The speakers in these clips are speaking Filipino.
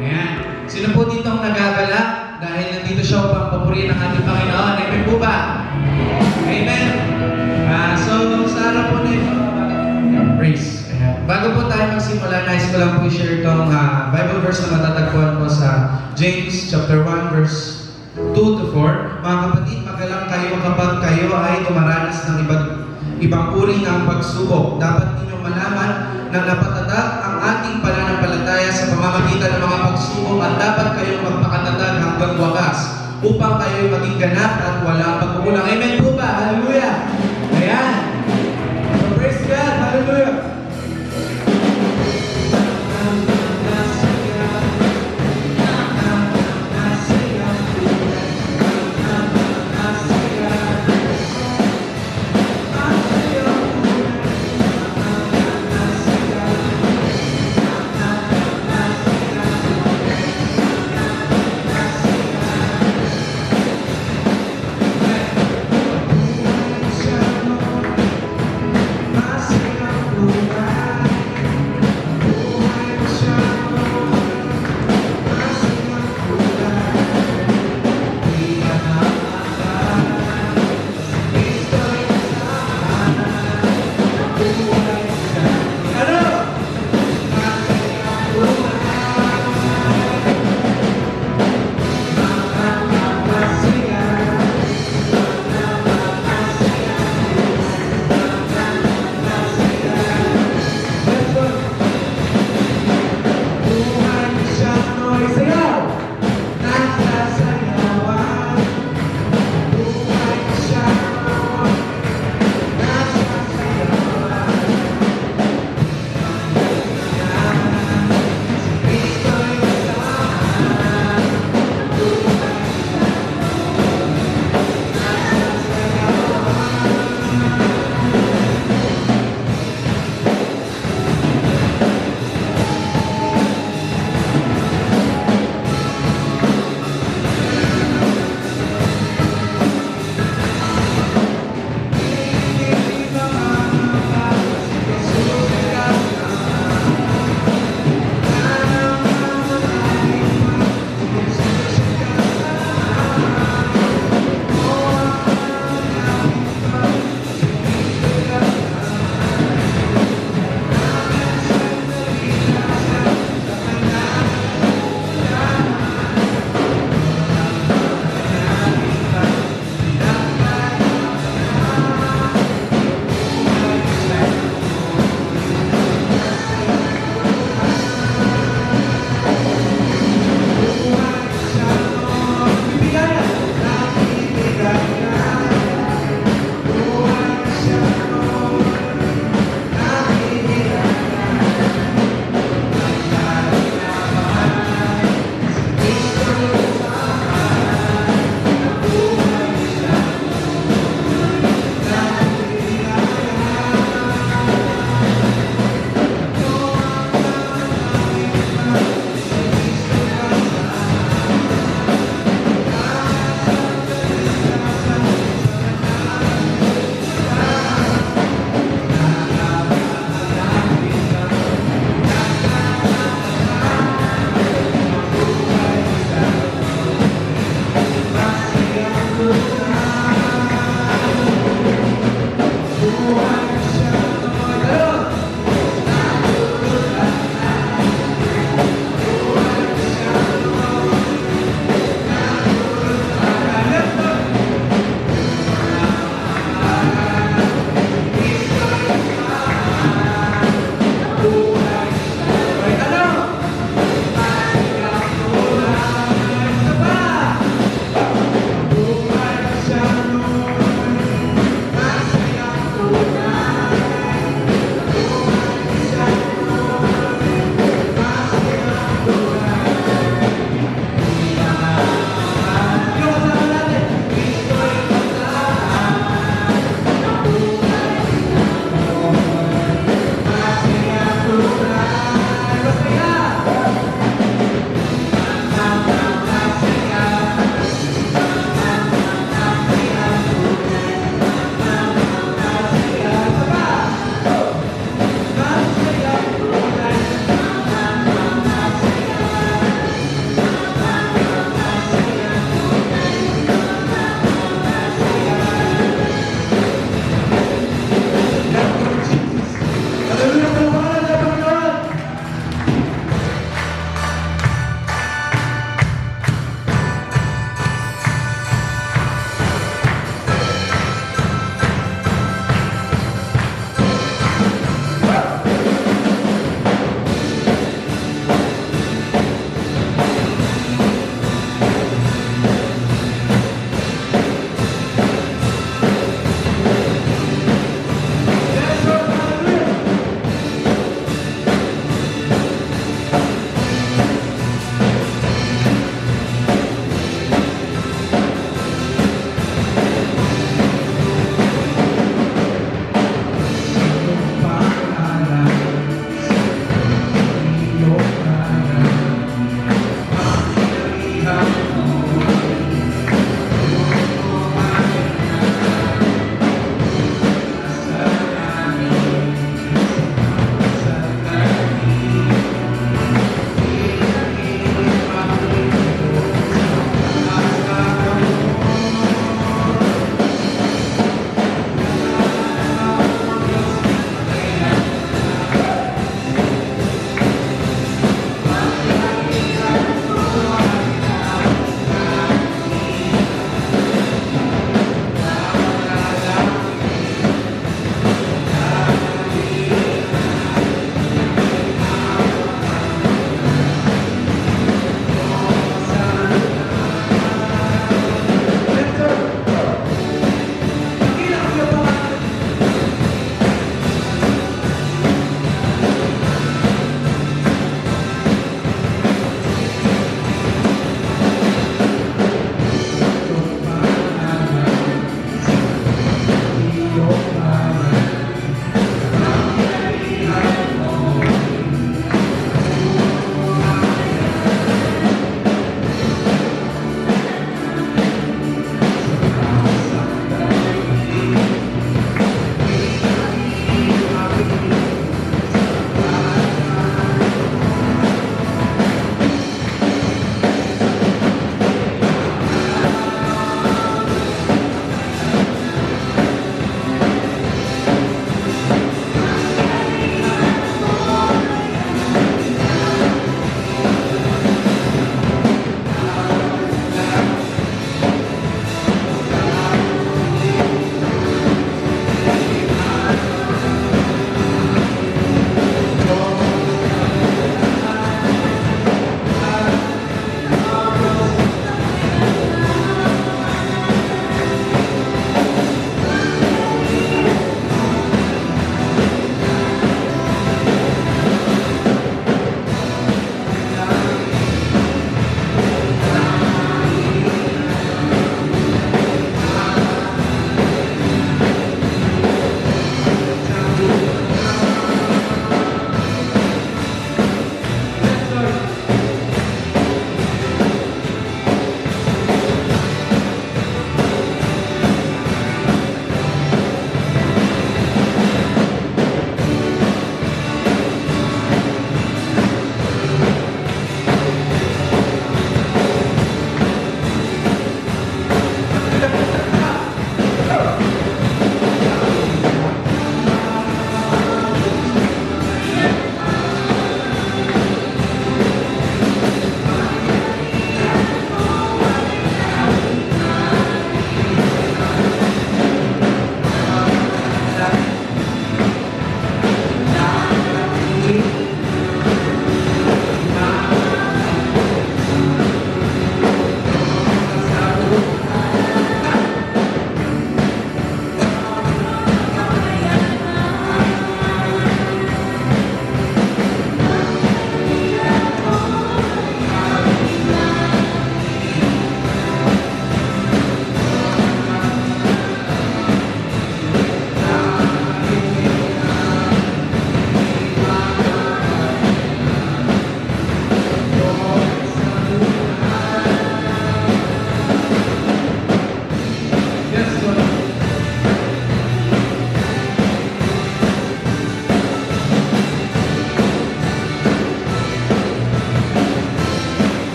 Ayan. Sino po dito ang nagagalak dahil nandito siya upang papurihin ng ating Panginoon? Amen po ba? Amen. So, sa araw po nito, praise. Ayan. Bago po tayo magsimula, nais ko lang po i-share itong Bible verse na matatagpuan po sa James chapter 1 verse 2 to 4. Mga kapatid, magalang kayo kapag kayo ay tumaranas ng ibang uri ng pagsubok. Dapat ninyong malaman na napatatag ang ating pananampalataya sa pamamagitan ng mga pagsubok at dapat kayong magpakatatag hanggang wakas upang kayo maging ganap at walang pagkukulang. Amen po ba? Hallelujah! Ayan! So praise God! Hallelujah!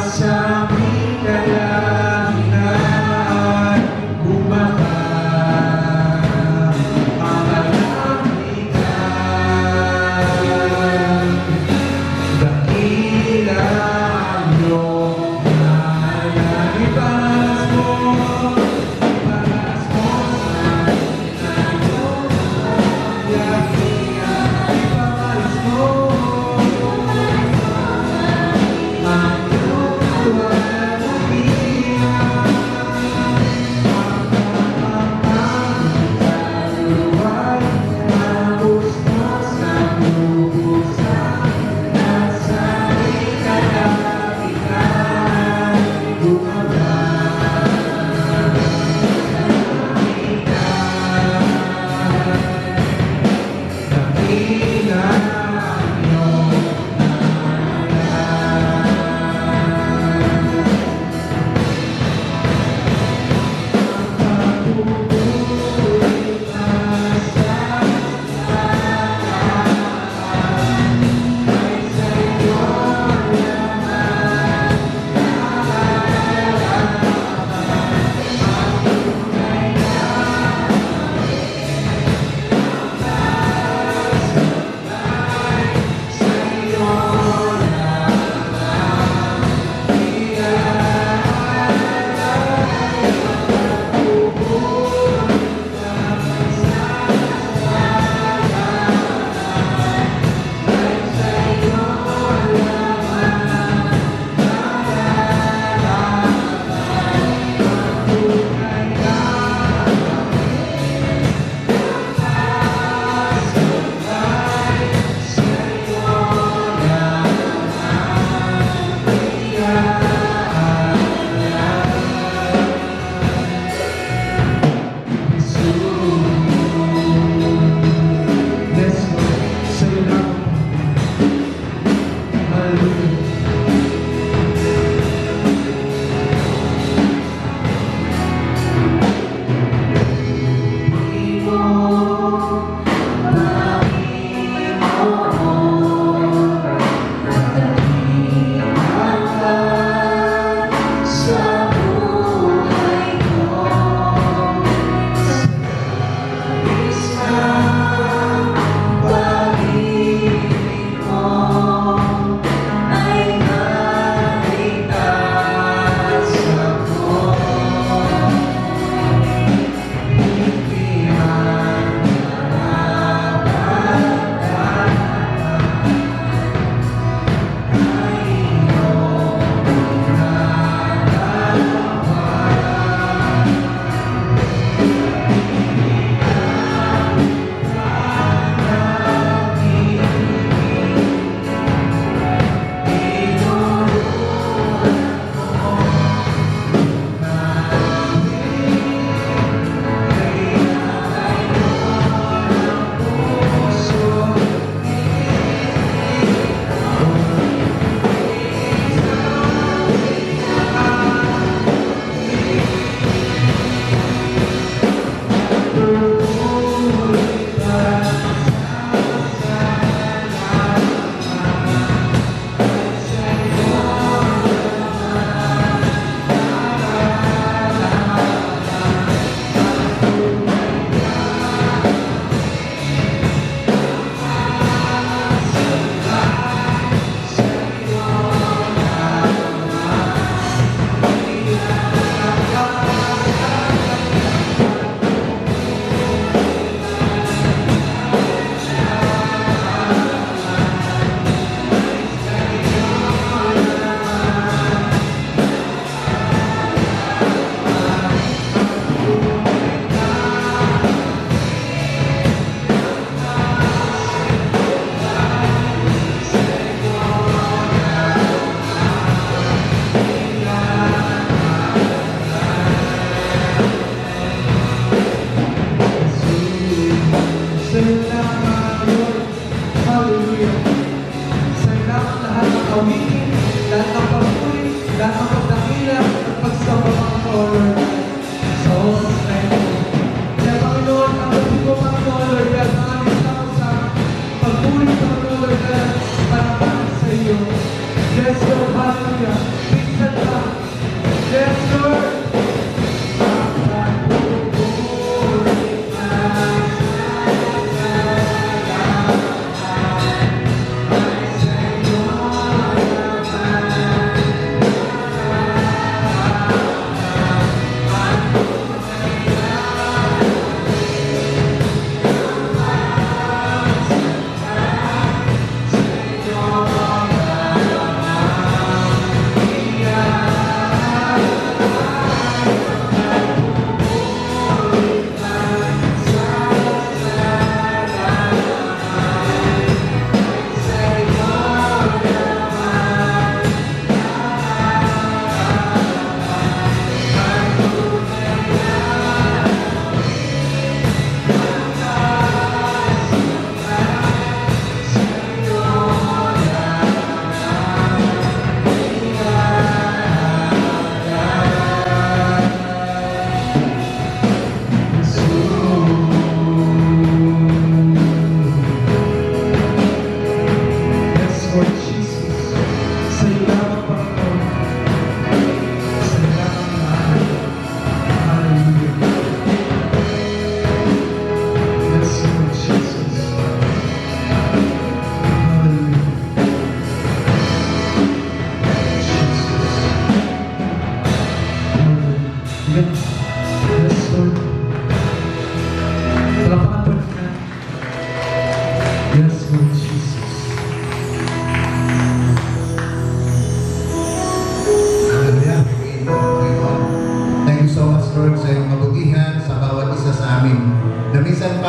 sa aming kalahingan, bumaba ang kalangitan. Dakila ang iyong ngalan, iparas mo sa dakila, iparas mo ang iyong ngalan.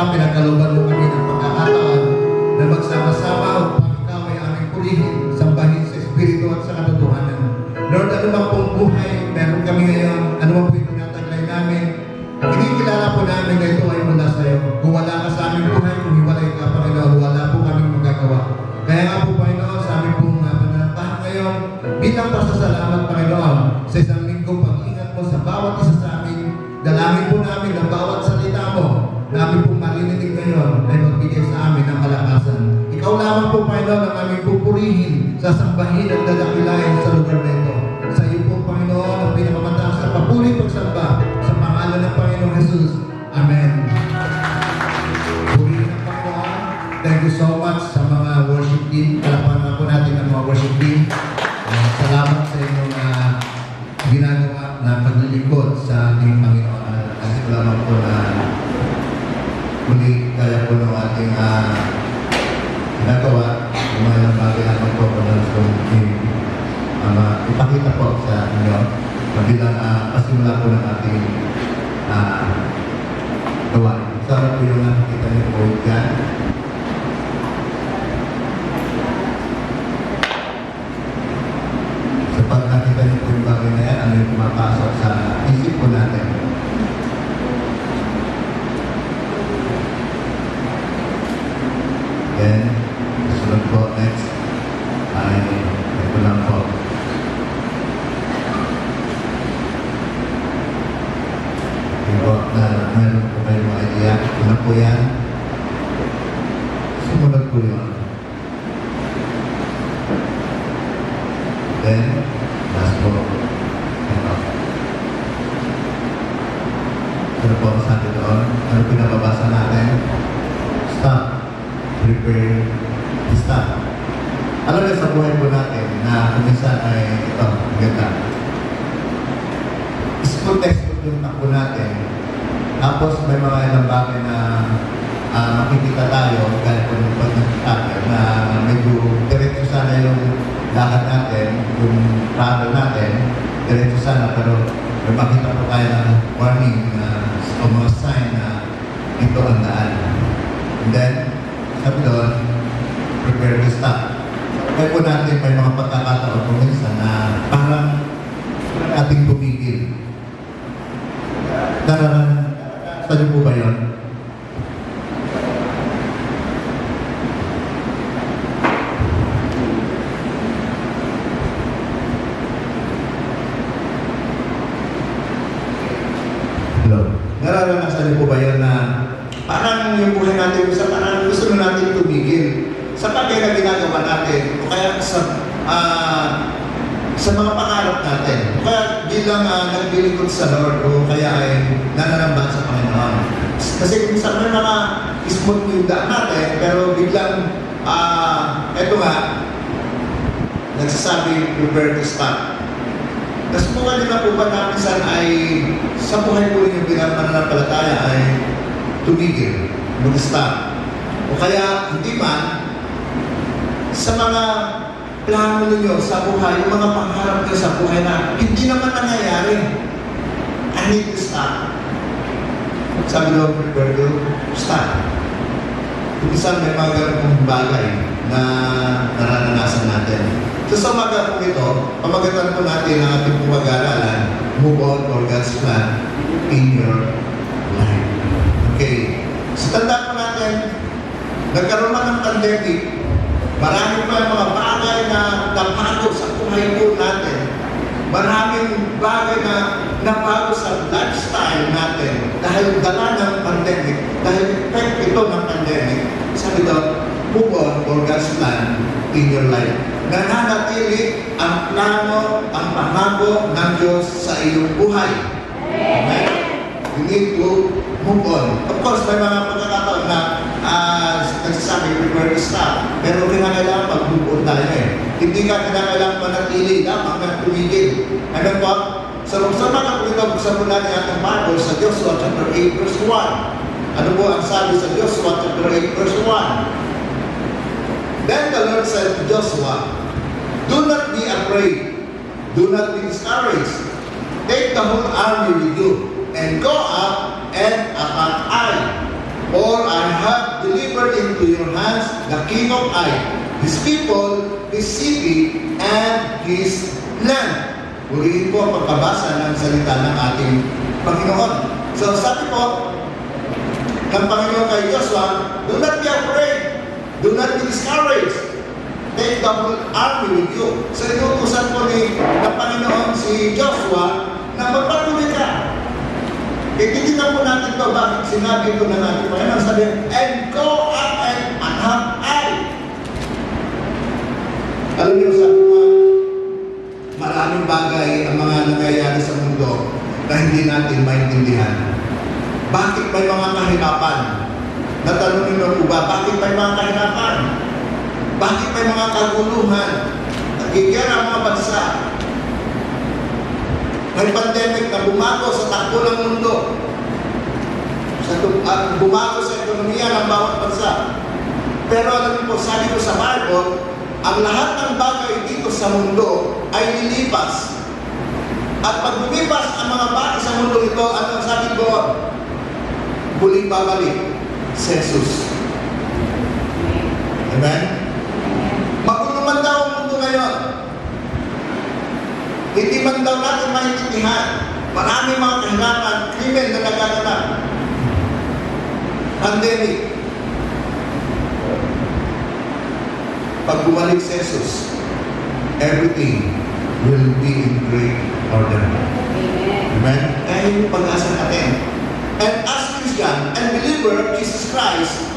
pa pinagkalooban mo kami ng pagkakataon na magsama-sama upang ikaw ay aming pulihin, sambahin sa Espiritu at sa katotohanan. Lord, ano man pong buhay meron kami ngayon, ano man po yung tinataglay namin, kinikilala po namin na ito ay mula sa iyo. Kung wala ka sa aming buhay, kung hiwalay ka, Panginoon, wala po kaming magagawa. Kaya nga po, Panginoon, sa aming pong pananampahan ngayon, bilang pasasalamat, Panginoon, sa isang linggo pag-ingat mo sa bawat isa sa amin, dalangin po namin ang bawat salita mo, namin pong marinig ngayon ay magbigay sa amin ng kalakasan. Ikaw lamang po, Panginoon, ang aming pupurihin, sasambahin at dadakilain sa lugar na ito. Sa iyo po, Panginoon, ang pinakamataas na papuri pagsamba sa pangalan ng Panginoong Jesus. Amen. Purihin ang Panginoon. Thank you so much sa mga worship team. Kalapan po natin ang mga worship team. Salamat sa inyong ginagawa na paglilingkod sa ating Panginoon. Kasi lamang po na muli kaya po ng ating ginagawa. Umayang bagay lamang po na ipakita po sa inyo bilang pasimula po ng ating gawain. Sana po yung nakikita niyo po dyan. Sa pag nakita niyo po yung bagay na yan, ano yung pumapasok sa isip po natin. Then, sunod po next ay ito lang po. Ito na meron po kayo mga idea. Ano po yan? Sumunod po yun. Then, last po. Ito. Ano po ang sabi doon? Ano pinababasa natin? Stop. Prepare. Stop. Alam niyo sa buhay po natin na kuminsan ay ito, ganda. School textbook yung takbo natin. Tapos may mga ilang bagay na makikita tayo kahit po yung pag-nakita na medyo diretso sana yung lakad natin, yung travel natin, diretso sana pero may makita po tayo ng warning o mga sign na ito ang daan. And then, sabi doon, prepare to stop. Kaya po natin may mga pagkakataon po minsan na parang ating tumigil. Sa niyo po ba yun? Hello? Nararanasan niyo po ba yun na parang yung buhay natin sa parang gusto na natin tumigil sa bagay na ginagawa natin o kaya sa mga pangarap natin o kaya bilang nagbilingkod sa Lord o kaya ay nananamban sa Panginoon. Kasi minsan may mga smooth yung daan natin pero biglang eto nga nagsasabi prepare to stop. Nasubukan nila po ba na minsan ay sa buhay po rin yung bilang mananampalataya ay tumigil, mag-stop. O kaya, hindi man, sa mga plano ninyo sa buhay, yung mga pangarap nyo sa buhay na hindi naman nangyayari, I need to stop. Sabi doon, prepare to stop. Minsan may mga ganong bagay na nararanasan natin. So sa umaga po ito, pamagatan po natin ang ating pumag-aaralan, move on for God's plan in your life. Okay. So tanda po natin, nagkaroon man ng pandemic, marami pa yung mga bagay na nabago sa buhay po natin. Maraming bagay na nabago sa lifestyle natin dahil dala ng pandemic, dahil effect ito ng pandemic. Sabi daw, move on for God's plan in your life. Nananatili ang plano, ang pangako ng Diyos sa iyong buhay. Amen? You need to move on. Of course, may mga pagkakataon na nagsasabi, prepare to stop. Pero kinakailangan mag-move on tayo eh. Hindi ka kinakailangan manatili lamang na tumigil. Ano po? So, sa mga po ito, buksan po natin ating Bible sa Joshua chapter 8 verse 1. Ano po ang sabi sa Joshua chapter 8 verse 1? Then the Lord said to Joshua, do not be afraid. Do not be discouraged. Take the whole army with you and go up and attack Ai. For I have delivered into your hands the king of Ai, his people, his city, and his land. Uriin po ang pagkabasa ng salita ng ating Panginoon. So sabi po ng Panginoon kay Joshua, do not be afraid, do not be discouraged. Take the whole army with you. So inutusan po ng Panginoon si Joshua na magpatuloy ka. Titignan po natin ito, bakit sinabi ito ng ating Panginoon. Sabi, and go up and have I. Alam niyo, sabi mo, maraming bagay ang mga nangyayari sa mundo na hindi natin maintindihan. Bakit may mga kahirapan? Natanong niyo po ba, bakit may mga kahirapan? Bakit may mga kaguluhan? Nagigyan ang mga bansa. May pandemic na bumago sa takbo ng mundo. Bumago sa ekonomiya ng bawat bansa. Pero alam niyo po, sabi ko sa Bible, ang lahat ng bagay dito sa mundo ay lilipas. At pag lumipas ang mga bagay sa mundo ito, ano ang sabi ko? Muling babalik si Jesus. Amen? Magulo man daw ang mundo ngayon. Hindi man daw natin maintindihan. Maraming mga kahirapan, krimen na nagaganap. Pandemic. Pag bumalik si Jesus, everything will be in great order. Amen? Kaya yung pag-asa natin. And as Christian and believer of Jesus Christ,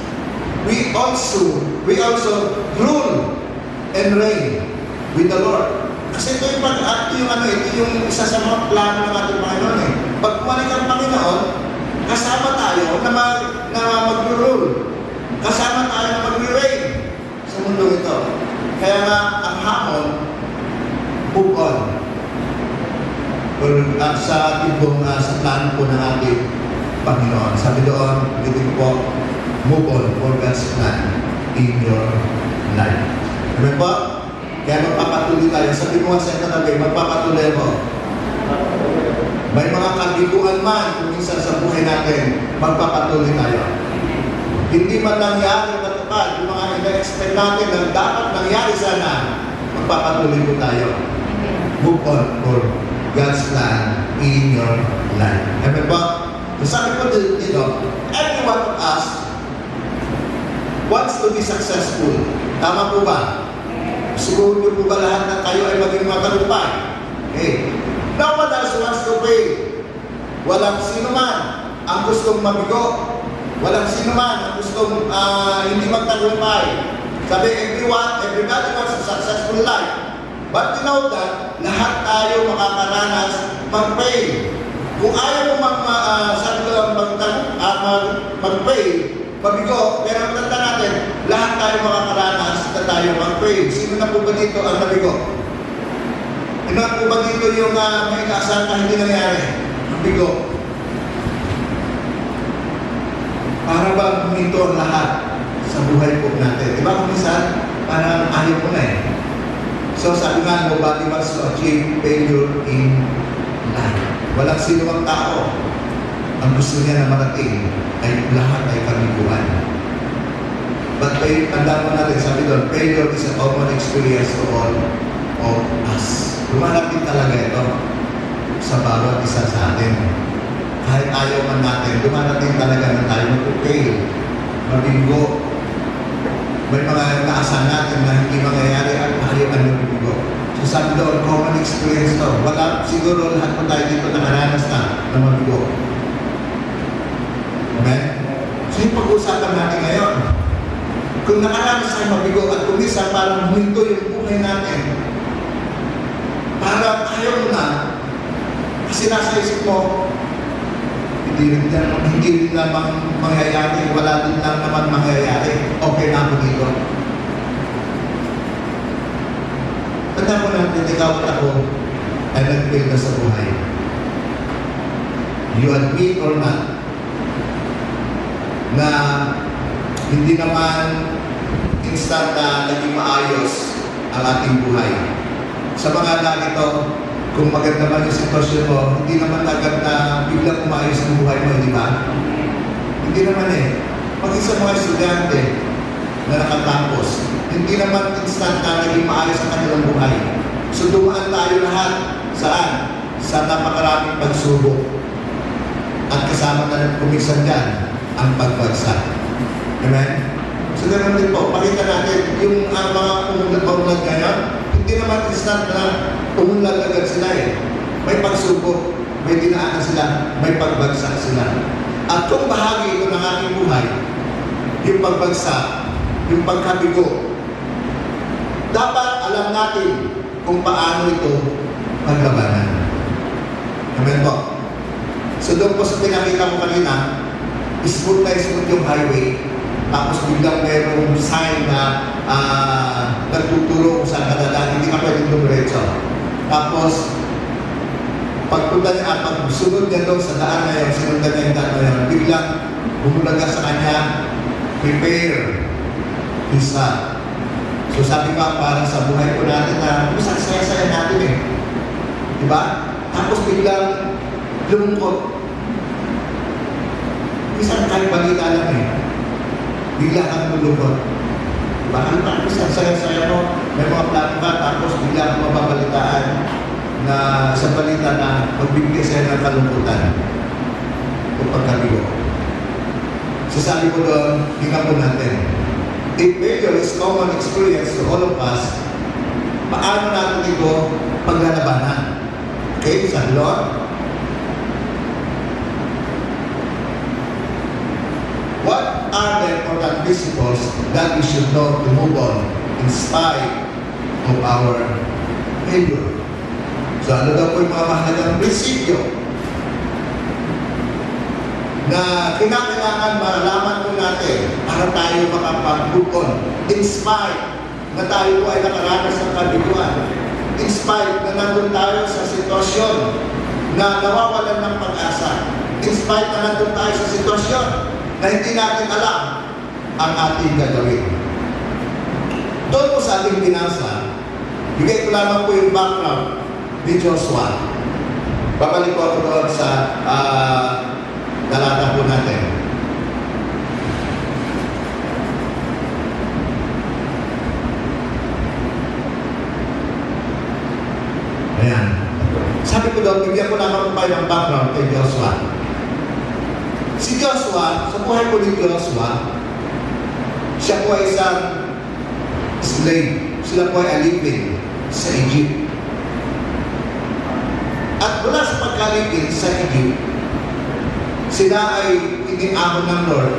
we also rule and reign with the Lord. Kasi ito yung isa sa mga plano ng ating Panginoon eh. Pag bumalik ang Panginoon, kasama tayo na mag-rule. Kasama tayo na mag-reign sa mundo ito. Kaya nga, ang hamon, move on. At sa tibong sa plano po ng ating Panginoon. Sabi doon, bitin po, move on for God's plan in your life. Amen po? Kaya magpapatuloy tayo. Sabi mo sa katabi, magpapatuloy mo. May mga kabiguan man kung minsan sa buhay natin, magpapatuloy tayo. Hindi man nangyari matupad yung mga ina-expect natin na dapat nangyari sana, magpapatuloy po tayo. Move on for God's plan in your life. Amen po? So sabi ko dito, every one of us wants to be successful. Tama po ba? Siguro niyo po ba lahat na tayo ay maging matagumpay? Okay. No one else wants to fail. Walang sino man ang gustong mabigo. Walang sino man ang gustong hindi magtagumpay. Sabi, everybody wants a successful life. But you know that, lahat tayo makakaranas mag-fail. Kung ayaw mo mag-fail, mabigo, pero ang tanda natin, lahat tayo makakaranas na tayo mag-fail. Sino na po ba dito ang nabigo? Sino na po ba dito yung may kaasahan na hindi nangyari? Mabigo. Para ba huminto ang lahat sa buhay po natin? Diba kung minsan, parang ayaw ko na eh. So sabi nga, nobody wants to achieve failure in life. Walang sino ang tao ang gusto niya na marating ay lahat ay kabiguan. But tanda mo natin, sabi doon, failure is a common experience to all of us. Lumalating talaga ito sa bawat isa sa atin. Kahit ayaw man natin, dumarating talaga na tayo mag-fail, mabigo. May mga naasahan natin na hindi mangyayari at ayaw ang mabigo. So sabi doon, common experience to. Wala, siguro lahat po tayo dito nakaranas na mabigo. Amen? So yung pag-uusapan natin ngayon, kung nakaranas tayo mabigo at kumisa parang huminto yung buhay natin, parang ayaw na, kasi nasa isip mo, hindi rin naman mangyayari, wala din lang naman mangyayari, okay na ako dito. Tanda mo natin, ikaw at ako ay nag-fail na sa buhay. You admit or not, na hindi naman instant na naging maayos ang ating buhay. Sa mga ganito, kung maganda man yung sitwasyon mo, hindi naman agad na biglang umayos ang buhay mo, di ba? Hindi naman eh. maging sa mga estudyante na nakatapos, hindi naman instant na naging maayos ang kanilang buhay. So dumaan tayo lahat, saan? Sa napakaraming pagsubok. At kasama na rin kumisan dyan ang pagbagsak. Amen? So ganoon din po, pakita natin yung mga umunlad ngayon, hindi naman instant na umunlad agad sila eh. May pagsubok, may dinaanan sila, may pagbagsak sila. At kung bahagi ito ng ating buhay, yung pagbagsak, yung pagkabigo, dapat alam natin kung paano ito paglabanan. Amen po? So doon po sa pinakita ko kanina, smooth na smooth yung highway, tapos biglang merong sign na nagtuturo kung saan kadadaan, hindi ka pwedeng dumiretso. Tapos, pagpunta niya at pagsunod niya doon sa daan na yun, sinundan niya yung daan na yun, biglang bumulaga sa kanya, prepare, isa. So sabi ko, parang sa buhay ko natin na, minsan saya-saya natin eh. Diba? Tapos biglang lumungkot. Minsan kahit balita lang eh. Bigla kang lulungkot. Diba? Ano ba? Minsan saya-saya mo, may mga plano ka, tapos bigla kang mababalitaan na sa balita na magbibigay sa'yo ng kalungkutan o pagkabigo. So sabi ko doon, hinga po natin. If failure is common experience to all of us, paano natin ito paglalabanan? Okay, sa Lord? What are the important principles that we should know to move on in spite of our failure? So ano daw po yung mga mahalagang prinsipyo na kinakailangan malaman po natin para tayo makapag-move on in spite na tayo po ay nakaranas ng kabiguan, in spite na nandun tayo sa sitwasyon na nawawalan ng pag-asa, in spite na nandun tayo sa sitwasyon na hindi natin alam ang ating gagawin. Doon po sa ating binasa, bigay ko lamang po yung background ni Joshua. Babalik po ako doon sa talata po natin. Ayan. Sabi ko doon, bigyan ko lamang po ng background kay Joshua. Si Joshua, sa buhay po ni Joshua, siya po ay isang slave. Sila po ay alipin sa Egypt. At mula sa pagkalipin sa Egypt, sila ay iniamon ng Lord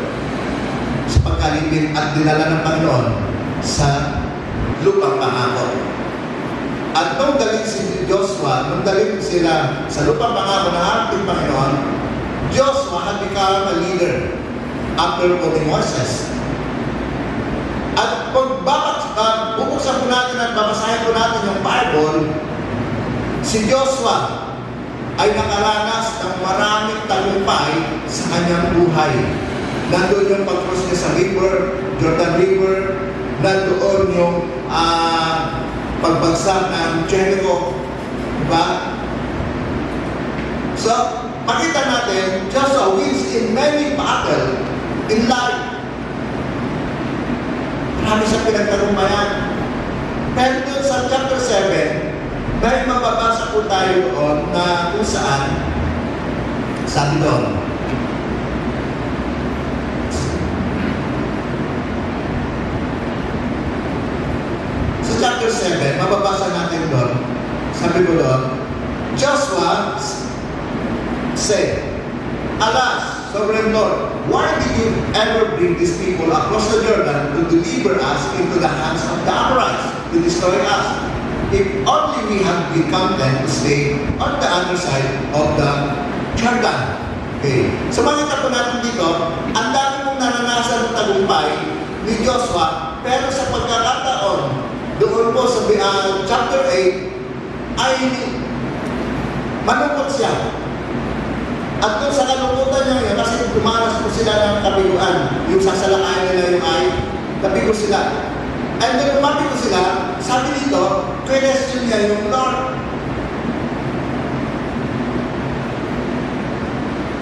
sa pagkalipin at dinala ng Panginoon sa lupang pangako. At nung daling si Joshua, nung daling sila sa lupang pangako ng ating Panginoon, Joshua had become a leader after calling Moses. At bubuksan po natin at babasahin po natin yung Bible, si Joshua ay nakaranas ng maraming tagumpay sa kanyang buhay. Nandoon yung pag-cross niya sa river, Jordan River, nandoon yung pagbagsak ng Jericho. Diba? So, makita natin, Joshua wins in many battles in life. Marami siyang pinagtagumpayan. Pero doon sa chapter 7, may mababasa po tayo doon na kung saan, sabi doon, sa chapter 7, mababasa natin doon, sabi ko doon, Joshua said, Alas, Sovereign Lord, why did you ever bring these people across the Jordan to deliver us into the hands of the Amorites to destroy us? If only we had been content to stay on the other side of the Jordan. Okay. So makita po natin dito, ang dami mong naranasan ng tagumpay ni Joshua, pero sa pagkakataon, doon po sa chapter 8, ay malungkot siya. At doon sa kalungkutan niya yun, kasi tumaras po sila ng kabiguan, yung sasalakayan nila yung ay, nabigo sila. And then umabi ko sila, sabi dito, question niya yung Lord.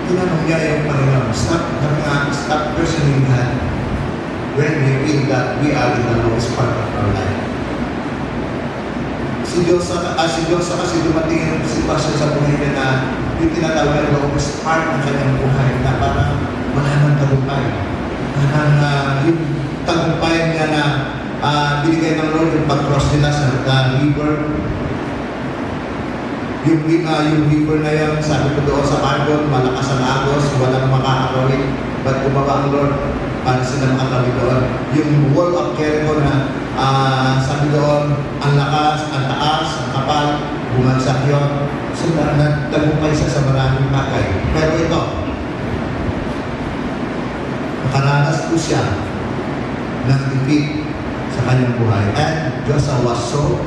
tinanong niya yung Panginoon, stop questioning God when we feel that we are in the lowest part of our life. Si Diyos kasi dumating yung sitwasyon sa buhay niya na yung tinatawag na lowest part ng kanyang buhay na parang wala nang tagumpay. Parang yung tagumpay niya na binigay ng Lord yung pag-cross nila sa river. Yung river na yun, sabi ko doon sa Margot, malakas ang agos, walang makakawin. Ba't bumaba ang Lord para sila makatawid doon? Yung wall of Jericho na sabi doon, ang lakas, ang taas, ang kapal, bumagsak yun. So, nagtagumpay siya sa maraming bagay. Pero ito, nakaranas po siya ng defeat sa kanyang buhay. And Joshua was so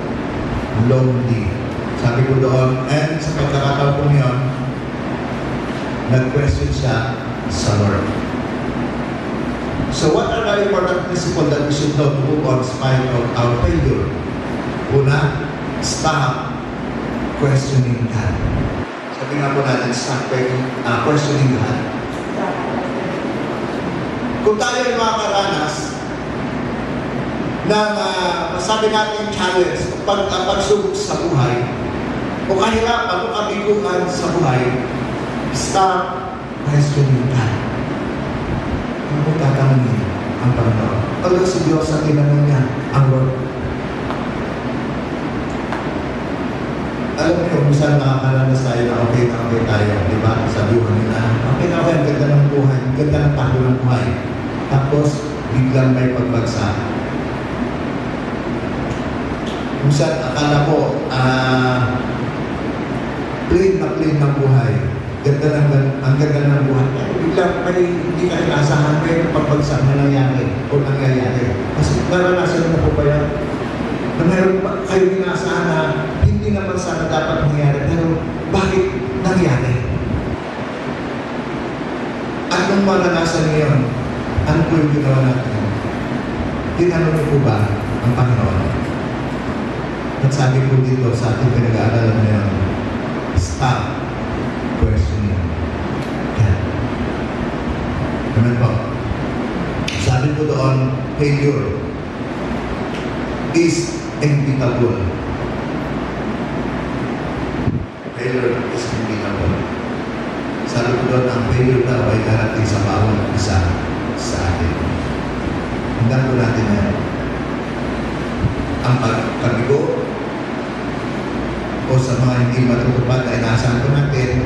lonely. Sabi ko doon, and sa pagkakataon po niyon, nag-question siya sa Lord. So what are the important principles that we should know to move on spite of our failure? Una, stop questioning God. Sabi nga po natin, stop questioning God. Kung tayo ay makakaranas ng masabi natin challenge, pagsubok sa buhay, o kahirapan o kabiguan sa buhay, stop questioning God. Ano kung tatanungin ang Panginoon? Although si Diyos sa tinanong niya ang Lord. Alam niyo, minsan nakakaranas tayo na okay tayo, di ba? Sabihan nila, okay, ang ganda ng buhay, ang ganda ng tayo ng buhay. Tapos, biglang may pagbagsak. Minsan, akala ko, plain ng buhay. Ang ganda ng buhay. Biglang may hindi ka inaasahan, may pagbagsak na nangyari o nangyayari. Kasi naranasan mo po ba yan? Na mayroon pa kayo inaasahan na hindi naman sana dapat nangyari. Pero bakit nangyari? Anong maranasan niyo yun? Ano po yung ginawa natin? Tinanong niyo po ba ang Panginoon? At sabi po dito sa ating pinag-aaralan ngayon, stop questioning God. Amen po. Sabi po doon, failure is inevitable. Failure is inevitable. Sabi po doon, ang failure daw ay darating sa bawat isa sa atin. Handa po natin yan. Ang pagkabigo o sa mga hindi matutupad ay naasahan ko natin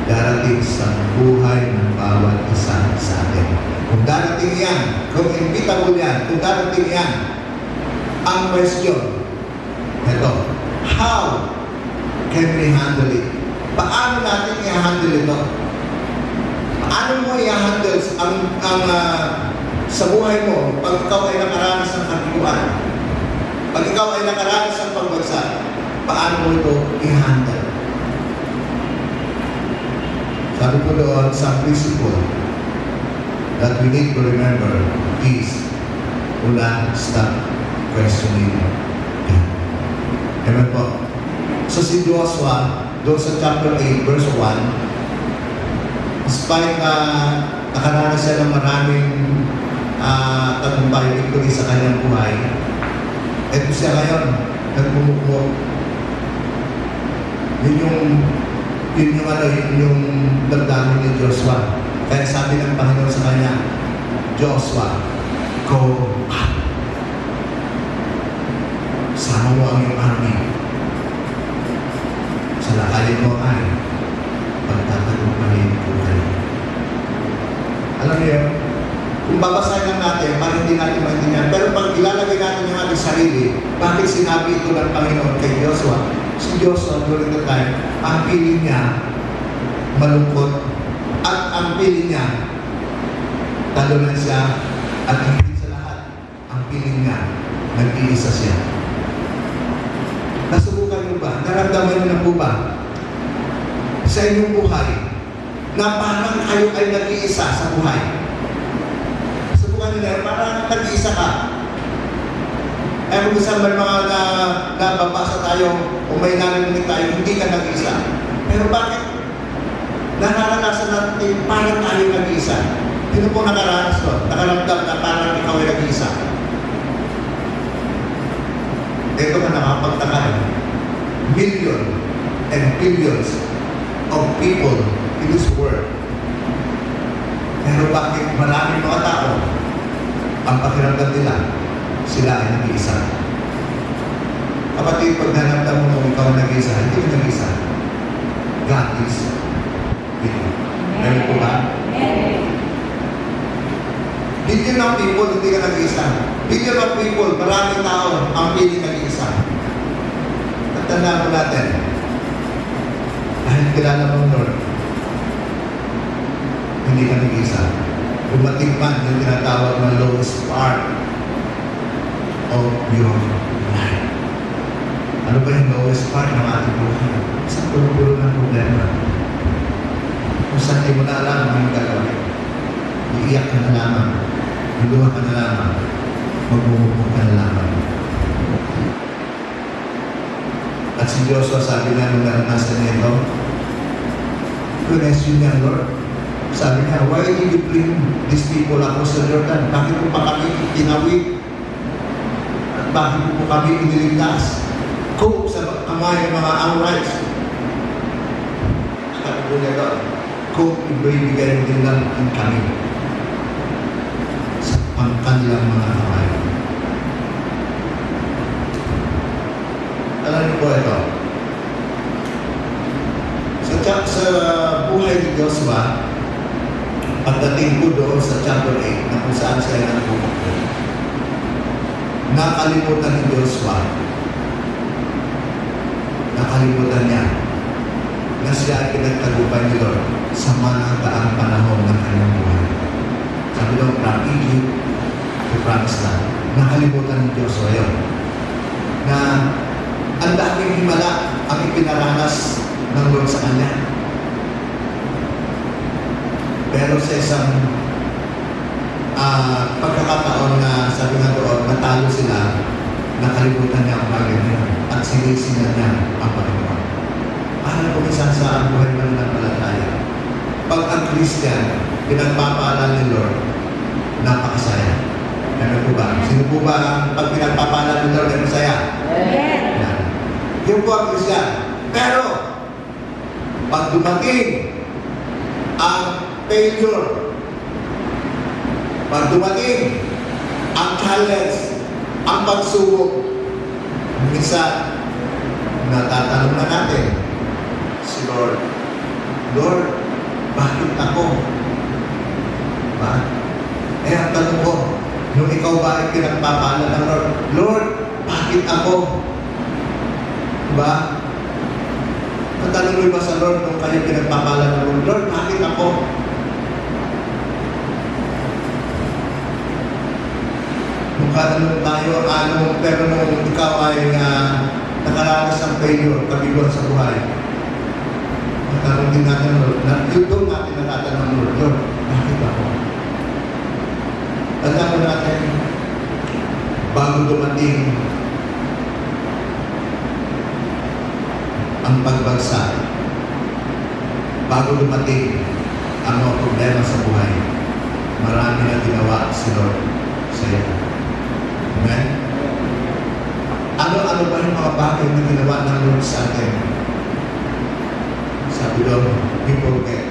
darating sa buhay ng bawat isa sa atin. Kung darating yan, kung inevitable yan, kung darating yan, ang question, ito, how can we handle it? Paano natin i-handle ito? Paano mo i-handle sa buhay mo pag ikaw ay nakaranas ng kabiguan? Pag ikaw ay nakaranas ng pagbagsak, paano mo ito i-handle? Sabi ko doon, sa principle that we need to remember is una, stop questioning God. Amen po. So si Joshua, doon sa chapter 8, verse 1, despite na nakaranas siya ng maraming tagumpay, victory sa kanyang buhay, eto siya ngayon, nagmumukmo. Yun yung damdamin ni Joshua. Kaya sabi ng Panginoon sa kanya, Joshua, go up. Sama mo ang iyong army. Sa lakalin mo ay pagtatagumpayin ko kayo. Alam niyo, kung babasahin lang natin, para hindi natin maintindihan, pero pag ilalagay natin yung ating sarili, bakit sinabi ito ng Panginoon kay Joshua? Si Joshua during the time, ang piling niya malungkot at ang piling niya talunan siya at higit sa lahat, ang piling niya nag-iisa siya. Nasubukan niyo ba? Naramdaman niyo na po ba sa inyong buhay na parang kayo ay nag-iisa sa buhay? Subukan niyo na, parang nag-iisa ka. Eh kung isang may mga nababasa tayo o may narinig tayo, hindi ka nag-isa. Pero bakit nararanasan natin parang tayo nag-iisa. Sino po nakaranas doon? Nakaramdam na parang ikaw ay nag-iisa. Ito na nakapagtaka. Million and billions of people in this world. Pero bakit maraming mga tao ang pakiramdam nila, sila ay nag-iisa? Kapatid, pag naramdam mo kung ikaw ay nag-iisa, hindi ka nag-iisa. God is with you. Meron po ba? Billion of people, hindi ka nag-iisa. Billion of people, maraming tao ang piling nag-iisa. At tandaan mo natin, dahil kilala mo Lord, hindi ka nag-iisa. Dumating man yung tinatawag na lowest part of your life. Ano ba yung lowest part ng ating buhay? Isang pulo-pulo ng problema. Kung saan di mo na alam ang gagawin. Iiyak ka na lamang. Luluha ka na lamang. Magmumukha ka na lamang. At si Joshua sabi nga nung naranasan niya ito, question niya, Lord. Sabi niya, why did you bring these people across the Jordan? Bakit po pa kami tinawid? At bakit po kami iniligtas? Kung sa kamay ng mga Amorites. Sabi po niya doon, kung ibigay din lang ang kami sa kanilang mga kamay. Alam niyo po ito. Sa buhay ni Joshua, pagdating po doon sa chapter 8, na kung saan siya nagpupunta, nakalimutan ni Joshua, nakalimutan niya na siya ay pinagtagupan ni Lord sa mga daang panahon ng kanyang buhay. Sabi doon, from Egypt to Promised Land. Nakalimutan ni Joshua yun. Na ang daming himala ang ipinaranas ng Lord sa kanya. Pero sa isang pagkakataon na sabi nga doon, natalo sila, nakalimutan niya ang bagay niya at sinisingnan niya ang Panginoon. Alam ko minsan sa buhay man ng palataya, pag ang Christian, pinagpapala ni Lord, napakasaya. Ano po ba? Sino po ba ang pag pinagpapala ni Lord ay masaya? Yan. Yung po ang Christian. Pero, pag dumating ang failure, pag dumating ang challenge, ang pagsubok, minsan, natatanong na natin si Lord, Lord, bakit ako? Ba? Eh, ang tanong ko, nung ikaw ba ay pinagpapala ng Lord, Lord, bakit ako? Ba? Ang tanong mo ba sa Lord nung kayo pinagpapala ng Lord, Lord, bakit ako? Tanong tayo, pero nung ikaw ay nakaranas ng failure, pag-iwan sa buhay, natanong din natin, Lord, doon natin natatanong, Lord, Lord, bakit ako? Tandaan mo natin, bago dumating ang pagbagsak, bago dumating ang mga problema sa buhay, marami na ginawa si Lord sa iyo. Amen? Ano-ano ba yung mga bagay na ginawa ng Lord sa atin? Sabi doon, we forget.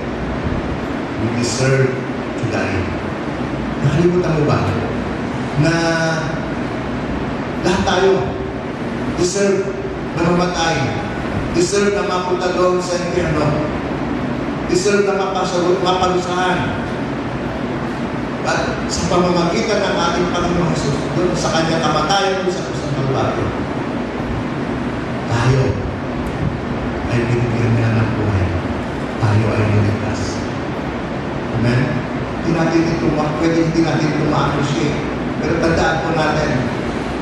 We deserve to die. Nakalimutan mo ba na lahat tayo deserve na mamatay, deserve na mapunta doon sa impyerno, deserve na mapalusahan. At sa pamamagitan ng ating Panginoon Jesus, doon sa kanyang kamatayan doon sa krus ng Kalbaryo, tayo ay binigyan niya ng buhay. Tayo ay niligtas. Amen? Hindi natin ito ma-appreciate. Pero tandaan po natin,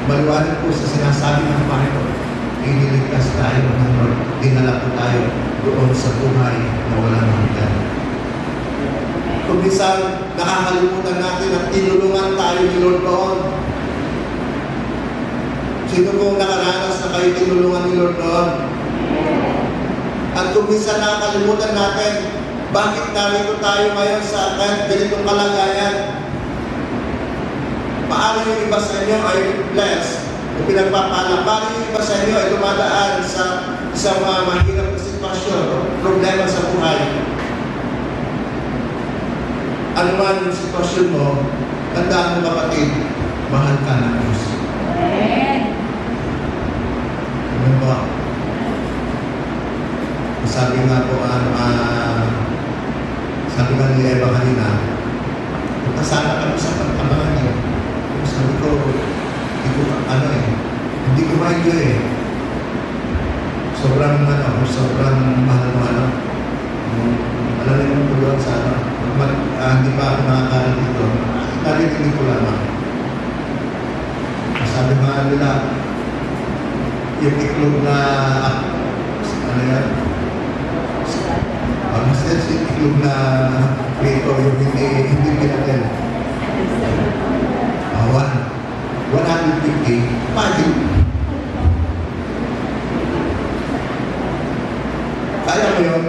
maliwanag po sa sinasabi ng Panginoon, iniligtas tayo ng Lord. Dinala po tayo doon sa buhay na walang hanggan. Kung minsan, nakakalimutan natin at tinulungan tayo ni Lord doon. Sino pong nakaranas na kayo tinulungan ni Lord doon? At kung minsan nakakalimutan natin, Bakit narito tayo ngayon sa ganitong kalagayan? Paano yung iba sa inyo ay blessed o pinagpapala? Paano yung iba sa inyo ay dumadaan sa isang mga mahirap na sitwasyon o problema sa buhay? Ano man yung sitwasyon mo, tandaan mo kapatid, mahal ka ng Diyos. Ano ba? Sabi nga po, sabi nga ni Eva kanina, kasama kami sa pagkabangan niyo. Sabi ko, hindi ko ma-enjoy eh. Sobrang mahal mo alam niyo yung tulungan sa hindi pa ako nakakaroon dito. Narinig ko lamang. Sabi nga nila, yung iklog na, mas yung iklog na prito, yung hindi pinatin. 150, pagi. Kaya mo yun?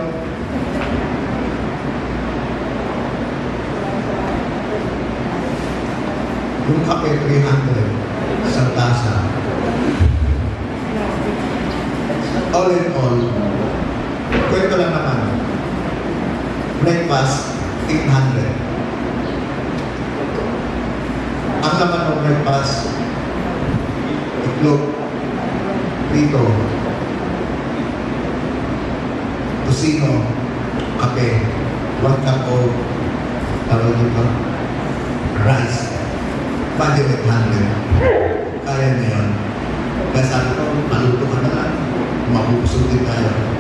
Yung kape 300 sa tasa. All in all, kwento lang naman. Breakfast, 800. Ang laman ng breakfast, itlog, prito, tusino, kape, 1 cup of tawag dito, rice, budget 800. Kaya niya yun. Kaya sabi ko, maluto ka na lang. Mabubusog din tayo.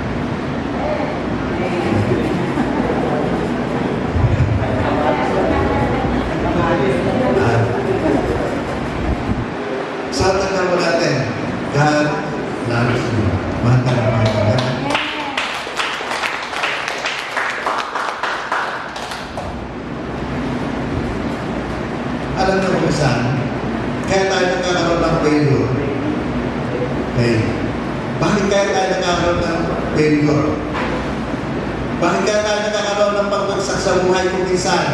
Sa tanda mo natin, God loves you. Mahal ka na mahal ka. Alam niyo kung saan, kaya tayo nagkakaroon ng failure. Okay. Bakit kaya tayo nagkakaroon ng failure? Bakit kaya tayo nagkakaroon ng pagbagsak sa buhay kung minsan?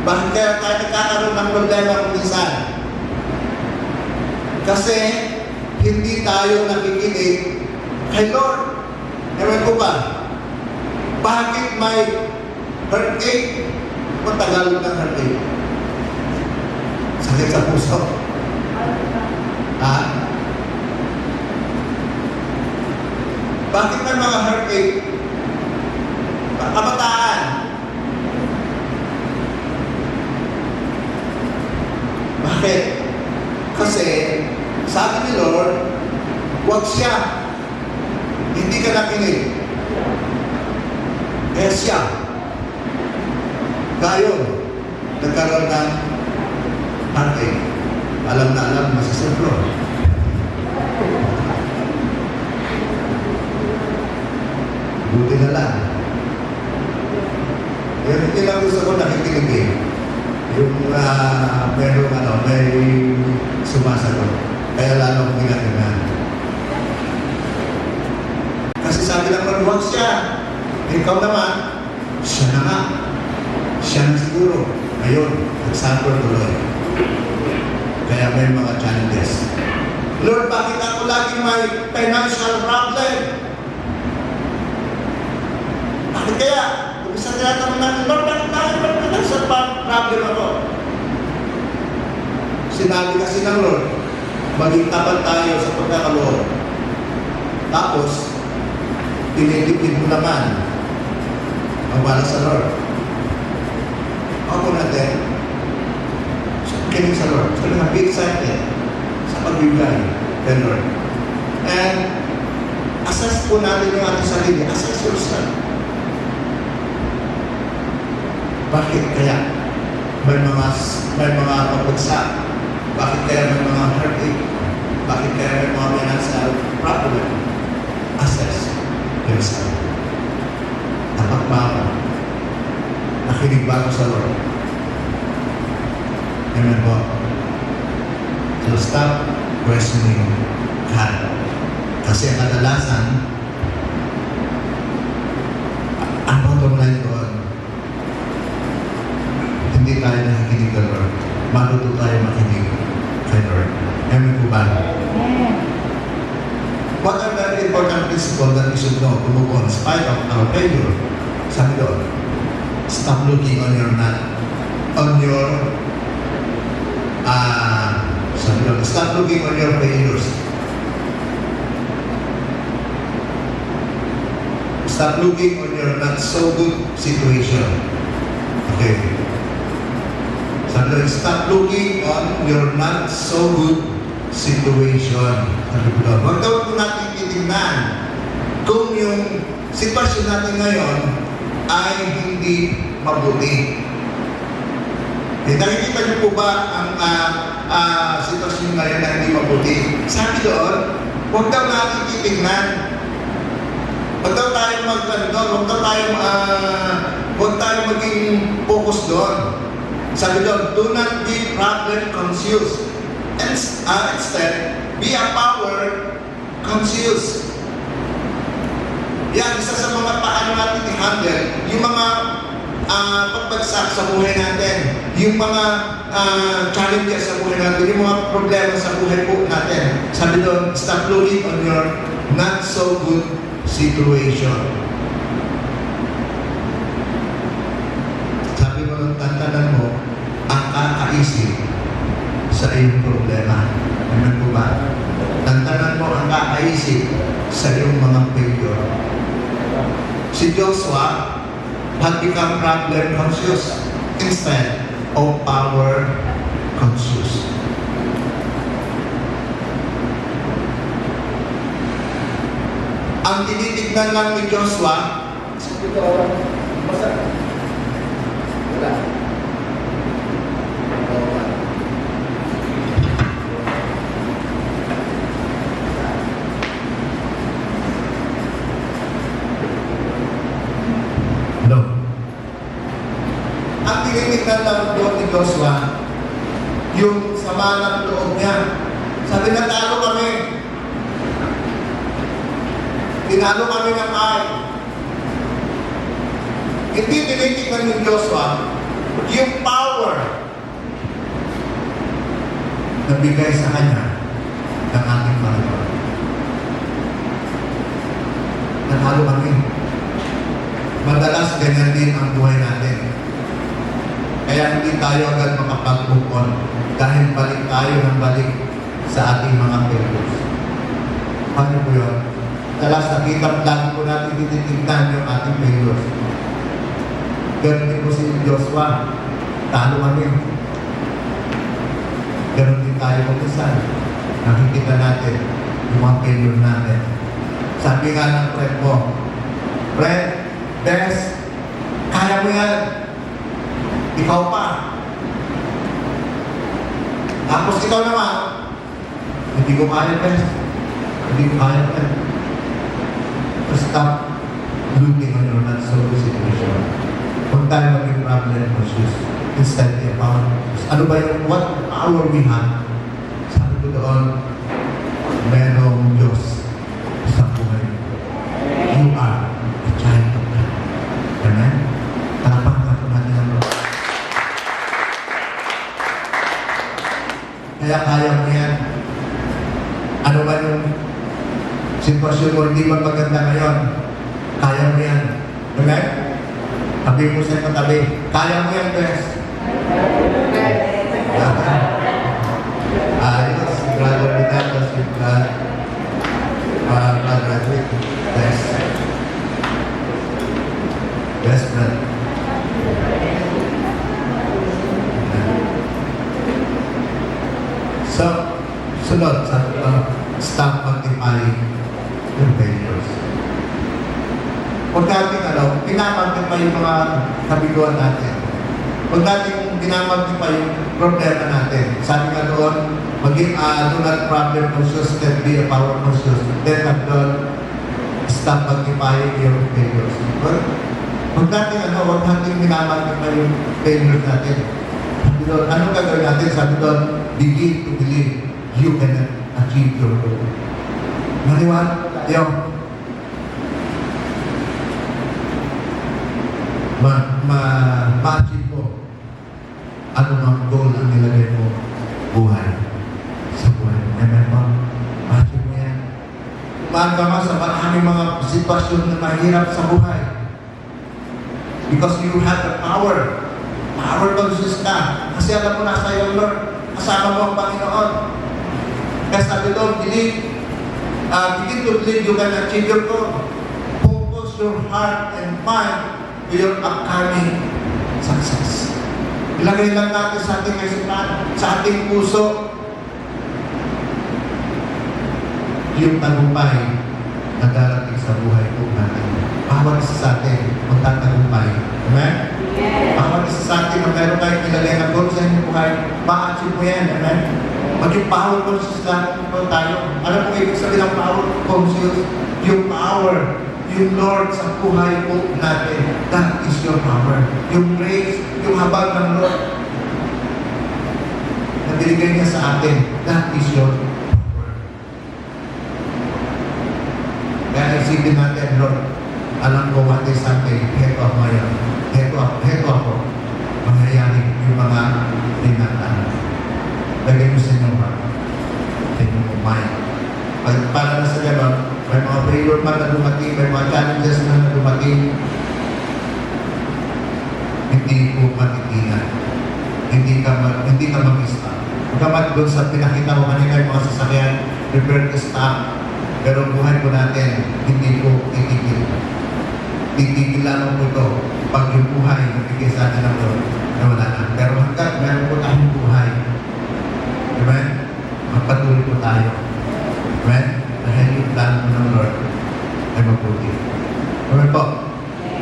Bakit kaya tayo nagkakaroon ng problema kung minsan? Kasi hindi tayo nakikinig kay Lord. Ewan ko ba? Bakit may heartache? Matagalog ng heartache. Sakit sa puso. Ha? Bakit may mga heartache? Kabataan. Bakit? Kasi, sabi ni Lord, huwag siya. Hindi ka nakinig. Kaya siya. Tayo, nagkaroon ng heartache. Alam na alam, masasentro. Buti na lang. Pero hindi lang gusto ko nakikinig eh. Yung may sumasagot. Kaya lalo akong ginagawa. Kasi sabi lang mo, huwag siya. Ikaw naman, siya na nga. Siya na siguro. Ngayon, nagsuffer tuloy. Kaya may mga challenges. Lord, bakit ako laging may financial problem? Bakit kaya? Kung isa tinatanong natin, Lord, bakit financial problem ako? Sinabi kasi ng Lord, maging tapat tayo sa pagkakaloob. Tapos, tinitipid mo naman ang para sa Lord. Ako natin, kinig sa Lord. So, be excited sa pagbibigay kay Lord. And, assess po natin yung ating sarili. Assess yourself. Bakit kaya may mga pabagsak? Bakit kaya may mga heartache? Bakit kaya may mga financial problem? Assess yourself. Tapat ba ako? Nakinig ba ako sa Lord? Amen po. So stop questioning God. Kasi ang kadalasan, Ang bottom line doon, hindi tayo nakikinig kay Lord. Matuto tayo makinig kay Lord. Amen po ba? What are very important principles that we should know to move on in spite of our failure? Sabi doon, stop looking on your stop looking on your failures. Stop looking on your not so good situation. Okay. Sabi doon, stop looking on your not so good situation. Sabi ko doon, huwag daw po natin titignan kung yung sitwasyon natin ngayon ay hindi mabuti. Eh, nakikita niyo po ba ang sitwasyon ngayon na hindi mabuti? Sabi doon, huwag daw natin titignan. Huwag daw tayo huwag tayo maging focus doon. Sabi doon, do not be problem conscious. Instead, be a power conscious. Yan, isa sa mga paano natin i-handle, yung mga pagbagsak sa buhay natin, yung mga challenges sa buhay natin, yung mga problema sa buhay po natin. Sabi doon, stop looking on your not so good situation. Sabi mo, tantanan mo ang kakaisip sa iyong problema. Amen po ba? Tantanan mo ang kakaisip sa iyong mga failure. Si Joshua had become problem conscious instead of power conscious. Ang tinitignan lang ni Joshua, ang tinitignan lang doon ni Joshua, yung sama ng loob niya. Sabi na, talo kami. Tinalo kami ng ay. Hindi tinitignan ni Joshua yung power na bigay sa kanya ng ating Panginoon. Nanalo kami. Madalas ganyan din ang buhay natin. Kaya hindi tayo agad makapag-move on dahil balik tayo ng balik sa ating mga failures. Paano po yun? Talas nakita lagi po natin tinitignan yung ating failures. Ganun din po si Joshua. Talo kami. Ganun din tayo kumisan. Nakikita natin yung mga failure natin. Sabi nga ng friend mo, friend, Bes, kaya mo yan. Ikaw pa. Tapos ikaw naman, hindi ko kaya, Bes. Hindi ko kaya, Bes. So stop looking on your not so good situation. Huwag tayo maging problem conscious. Instead, ano ba yung what power we have? Sabi ko doon, merong Diyos sa buhay. You are a child of God. Amen? Talapakan po natin ang Lord. Kaya mo yan. Ano ba yung sitwasyon mo hindi magpaganda ngayon? Kaya mo yan. Amen? Tabi mo sa katabi. Kaya mo yan, Bes. Ayos, brother Vitalis, yung graduate. Best. Best friend. So, sunod, stop magnifying your failures. Huwag natin, pinamagnify yung mga kabiguan natin. Huwag natin pinamagnify yung problema natin. Sabi nga doon, maging do not problem conscious, then be a power conscious. Then doon, stop magnifying your failures. Huwag natin pinamagnify yung failures natin. Sabi doon, anong gagawin natin? Sabi doon, begin to believe you can achieve your goal. Maniwala tayo. ma-achieve mo ano mang goal ang nilagay mo buhay sa buhay. Amen po? Ma-achieve mo yan. Kumaan ka sa maraming mga sitwasyon na mahirap sa buhay. Because you have the power. Power conscious ka. Kasi alam mo nasa iyo, Lord. Kasama mo ang Panginoon. Kaya sabi doon, begin to believe you can achieve your goal. Focus your heart and mind to your upcoming success. Ilagay lang natin sa ating kaisipan, sa ating puso, yung tagumpay na darating sa buhay po natin. Bawat isa sa atin, magtatagumpay. Amen? Bawat isa sa atin, na meron tayong ilagay na goal sa inyong buhay, ma-achieve mo yan. Amen? Maging power conscious lang po tayo. Alam mo ibig sabihin ng power conscious? Yung power, yung Lord sa buhay po natin. That is your power. Yung grace, yung habag ng Lord na binigay niya sa atin. That is your power. Kaya isipin natin, Lord, alam ko what is something, heto ako, mangyayari yung mga linatan. Lagay mo sa inyong heart, sa inyong mind. Para na sa gano'n, may mga failure man na dumating, may mga challenges na dumating, hindi po matitingan. Hindi ka mag-stop. Kamat doon sa pinakita ko kanina yung mga sasakyan, prepare to stop. Pero buhay po natin, hindi po titigil. Titigil lang po ito pag yung buhay nabigay sa atin ng Lord na wala na. Pero hanggat meron po tayong buhay, amen? Magpatuloy po tayo. Amen? Dahil yung plano ng Lord ay mabuti. Amen po?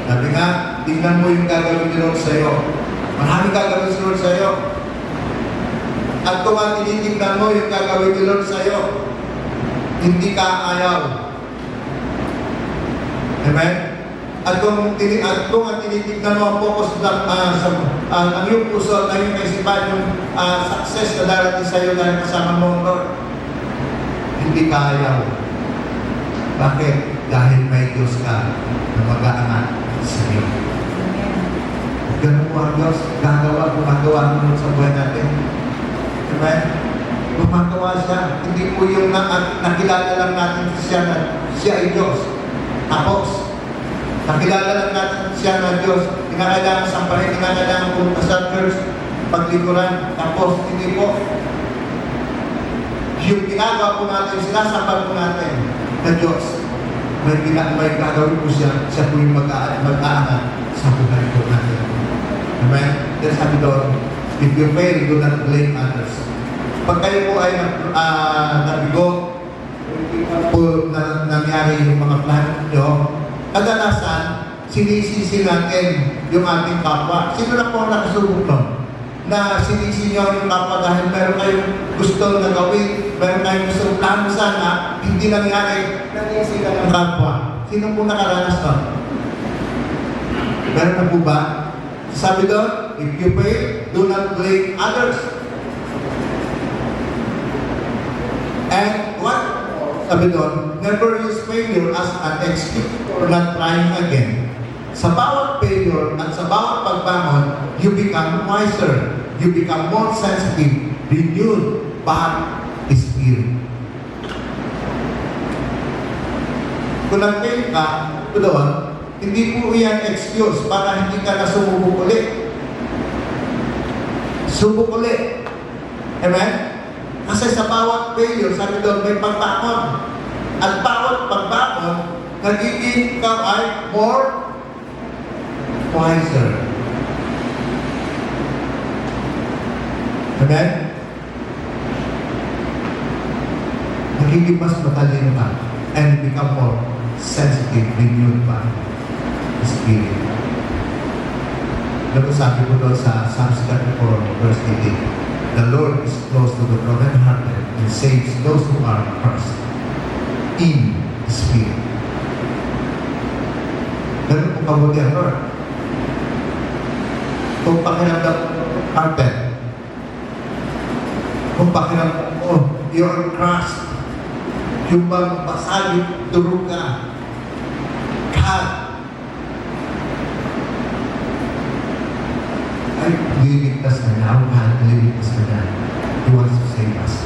Sabi nga, tingnan mo yung gagawin ni Lord sa'yo. Maraming gagawin si Lord sa'yo. At kung ang tinitignan mo yung gagawin ni Lord sa'yo, hindi ka ayaw. Amen? At kung ang tinitignan mo ang focus lang ang iyong puso, ang iyong kaisipan, yung success na darating sa iyo dahil kasama mo ang Lord, hindi ka ayaw. Bakit? Dahil may Diyos ka na mag-aangat sa iyo. Ganun mo ang Diyos, gumagawa mo sa buhay natin. Amen? Gumagawa siya. Hindi po yung nakilala lang natin siya ay Diyos. Tapos, nakilala lang natin siya na Diyos. Kinakailangan sampahin, kinakailangan pumunta sa church, paglikuran. Tapos, hindi po. Yung ginagawa po natin, sinasambal po natin na Diyos. May gagawin po siya. Siya po yung mag-aangat sa buhay po natin. Amen? Then sabi doon, if you fail, do not blame others. Pag kayo po ay nabigo, po nangyari yung mga plan nyo, kadalasan, sinisisi natin yung ating kapwa. Sino na po nakasubok nun? Na sinisi nyo yung kapwa dahil meron kayong gusto na gawin, meron kayong gusto plano sana, hindi nangyari, nanisi ka ng kapwa. Sino po nakaranas nun? Meron na po ba? Sabi doon, if you fail, do not blame others. And what? Sabi doon, never use failure as an excuse for not trying again. Sa bawat failure at sa bawat pagbangon, you become wiser. You become more sensitive, renewed by the Spirit. Kung nag-fail ka, doon, hindi po yan excuse para hindi ka na sumubok ulit. Subok ulit. Amen? Kasi sa bawat failure, sabi doon, may pagbangon. At bawat pagbangon, nagiging ka ay more wiser. Amen? Nagiging mas matalino ka and become more sensitive, renewed by the Spirit. Ano sabi ko doon sa Psalms 34, verse 18? The Lord is close to the broken-hearted and saves those who are crushed in the Spirit. Ganun po kabuti ang Lord. Kung pakiramdam hearted, kung pakiramdam you're crushed, yung bang basag, durog ka, God Niligtas ka niya. Ang mahal, niligtas ka niya. He wants to save us.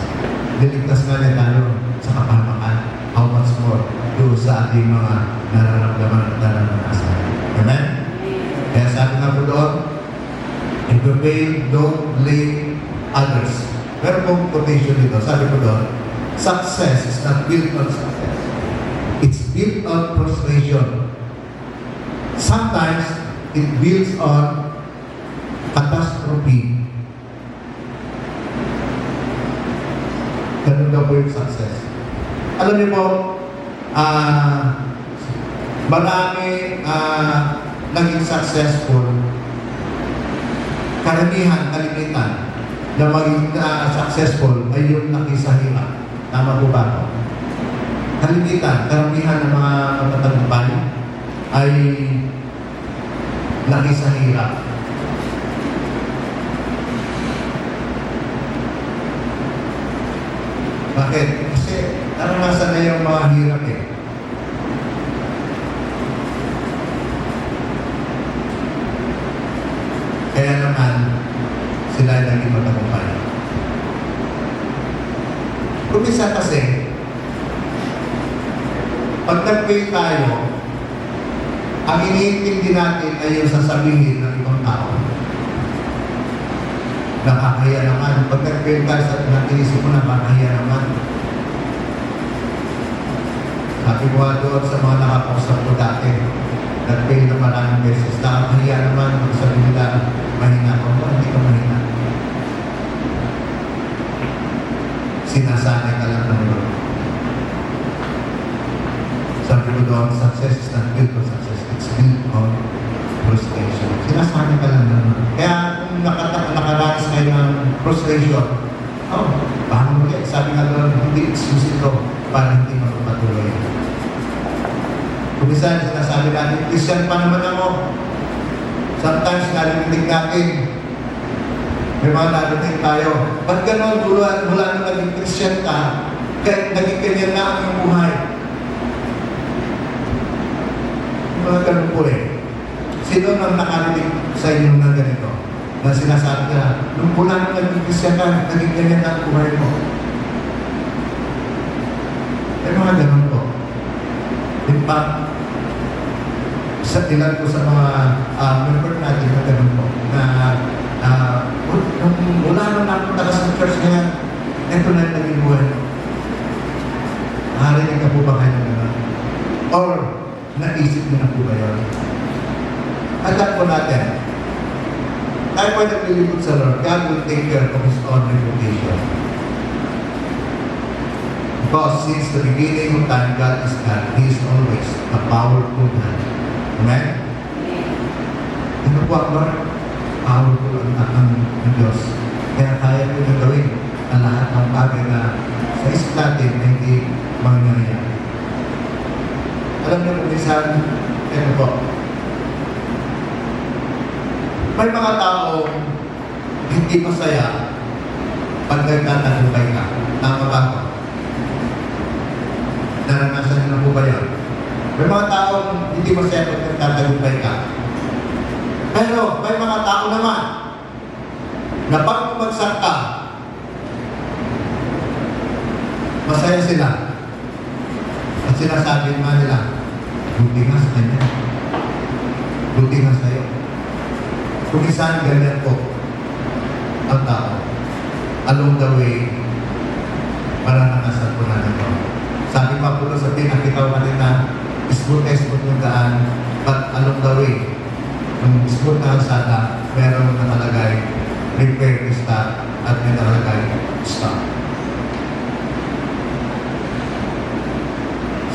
Niligtas nga niya tayo sa kapahamakan. How much more doon sa ating mga nararamdaman at nararanasan. Amen? Kaya sabi nga po doon, if you fail, don't blame others. Pero kung quotation dito, sabi ko doon, success is not built on success. It's built on frustration. Sometimes, it builds on catastrophe. Ganun daw po yung success. Alam niyo po, marami naging successful, karamihan, kalimitan, na maging successful ay yung nakisahirap. Tama po ba ako? Kalimitan, karamihan ng mga matagumpay ay nakisahirap. Bakit? Kasi naranasan na yung mga hirap eh. Kaya naman, sila ay naging matagumpay. Kumisa kasi, pag nag-fail tayo, ang iniintindi natin ay yung sasabihin ng ibang tao. Nakakahiya naman. Pag nag-fail tayo, nakinisip mo na nakakahiya naman. Sabi ko nga doon sa mga nakakusap ko dati, nag-fail na maraming beses. Nakakahiya naman kung sabi nila, mahina ko. Hindi ka mahina. Sinasanay ka lang ng Lord. Sabi ko doon, success is not built on success. It's built on frustration. Sinasanay ka lang ng Lord. Kaya kung nakaranas kayo ng frustration, paano mo yan? Sabi nga doon, hindi excuse ito para hindi magpatuloy. Kung minsan, sinasabi natin, Christian pa naman ako. Sometimes, narinig natin, may mga narinig tayo. Ba't gano'n, mula na naging Christian ka, kahit naging ganyan na ang iyong buhay? Mga ganun po eh. Sino nang nakarinig sa inyo na ganito? Na sinasabi ka, nung mula na naging Christian ka, naging ganyan na ang buhay mo. May mga ganun po. In fact, sa ilan ko sa mga member natin na ganun po, na nung wala nang napunta ka sa church ngayon, ito na yung naging buhay mo. Nakarinig ka po ba kayo na gano'n? Or, naisip mo na po ba yun? Alam po natin, tayo pa naglilipot sa Lord, God will take care of His own reputation. Because since the beginning of time, God is God. He is always a powerful man. Amen? Ano po ang Lord? Powerful ang Diyos. Kaya kaya po niya gawin ang lahat ng bagay na sa isip natin na hindi mangyayari. Alam niyo kung minsan, ano po, may mga tao hindi masaya pag nagtatagumpay ka. Tama ba ako? Naranasan niyo na po ba yun? May mga tao hindi masaya pag nagtatagumpay ka. Pero may mga tao naman na pag bumagsak ka, masaya sila. At sinasabi naman nila, buti nga sa kanya. Buti nga sa'yo. Kung isang ganyan po ang tao, along the way, maranasan po natin ito. Sabi pa po sa pinakitaw natin na smooth yung daan, but along the way, yung smooth na kalsada, meron nakalagay, prepare to stop, at may nakalagay, stop.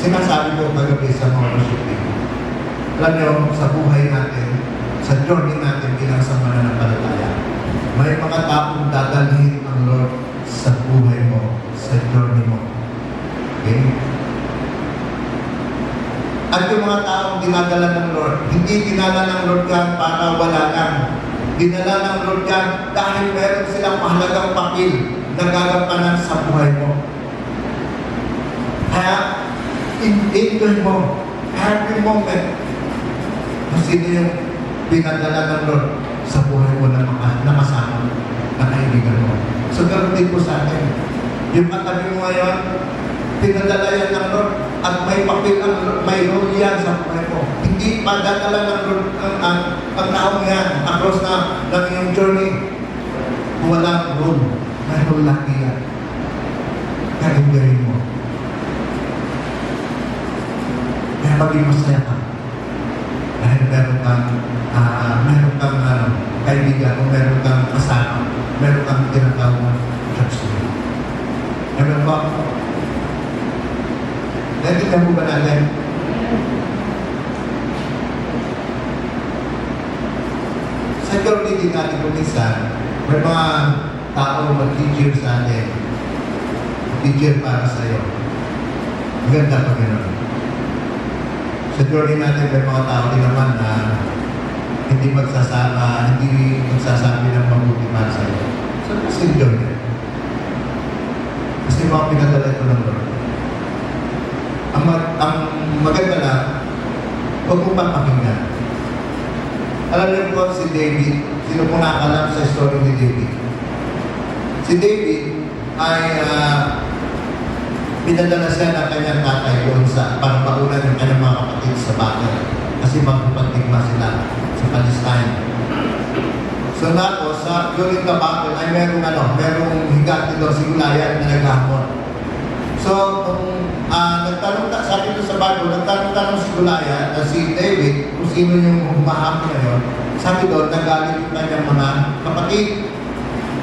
Sinasabi ko kagabi sa mga worshiping, alam niyo, sa buhay natin, sa journey natin bilang sa mananampalataya, may mga taong dadalhin ang Lord sa buhay mo, sa journey mo. Okay? At yung mga taong dinadala ng Lord, hindi dinala ng Lord yan para wala lang. Dinala ng Lord yan dahil meron silang mahalagang papel na gagampanan sa buhay mo. Kaya, enjoy mo every moment na sino yung pinadala ng Lord sa buhay mo na kasama mo, na kaibigan mo. So, ganoon din po sa atin. Yung katabi mo ngayon, pinadala yan ng Lord at may papel, may role yan sa buhay mo. Hindi pa dadala ng Lord ang taong yan across na ng iyong journey. Walang role. May role lagi yan. Kaibigan mo. Kaya maging masaya ka. Dahil meron kang kaibigan o meron kang kasama, meron kang tinatawag na church mo. Meron ba? Naintindihan mo ba natin? Sa journey din natin kung minsan, may mga tao mag-teacher sa atin. Teacher para sa iyo. Ganda pa gano'n. Sa journey natin, may mga tao din naman na hindi magsasabi ng mabuti para sa iyo. So, kasi journey. Kasi mga pinadala ito ng Lord. Ang maganda lang, huwag mo papakinggan. Alam niyo po si David, sino po nakakalam sa story ni David? Si David ay pinadala siya ng kanyang tatay doon para paulan ng kanyang mga kapatid sa battle. Kasi magpapagtigma sila sa Palestine. So tapos, during the battle ay merong higante doon si Goliath na naghamon. So, sabi doon sa Bible, nagtanong si Goliath, si David, kung sino yung humahamon na yun. Sabi doon, nagalit yung kanyang mga kapatid.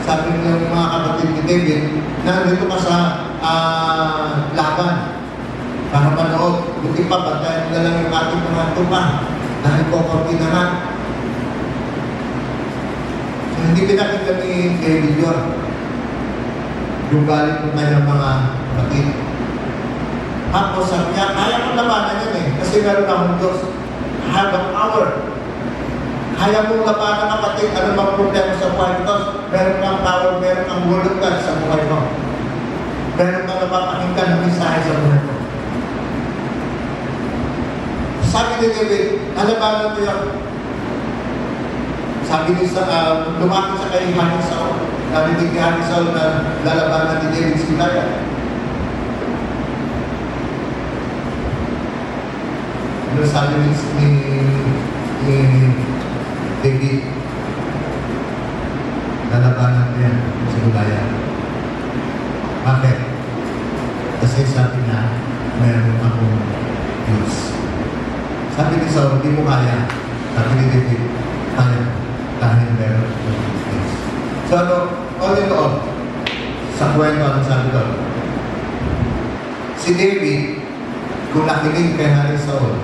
Sabi ng mga kapatid ni David, nandito ka sa laban. Para manood, buti pa, batayan na lang yung ating mga tupa. Dahil kukunti na nga. So, hindi pinakita ni David yun. Yung galit ng kanyang mga kapatid. Tapos sabi niya, kaya mong labanan yan eh. Kasi meron akong Diyos. I have the power. Kaya mong labanan kapatid. Ano bang problema sa buhay mo? Meron kang power, meron kang word of God sa buhay mo. Meron kang napapakinggan ng mensahe sa buhay mo. Sabi ni David, nalabanan ko yan. Sabi ni lumapit sa kay Haning Saul. Narinig ni Haning Saul na lalabanan ni David si Goliath. Ano sabi ni David? Lalabanan ko yan si Goliath. Bakit? Kasi sabi niya, meron akong Diyos. Sabi ni Saul, hindi mo kaya. Sabi ni David, kaya mo. Dahil meron akong Diyos. So all in all, sa kwento, anong sabi doon? Si David, kung nakinig kay Haring Saul,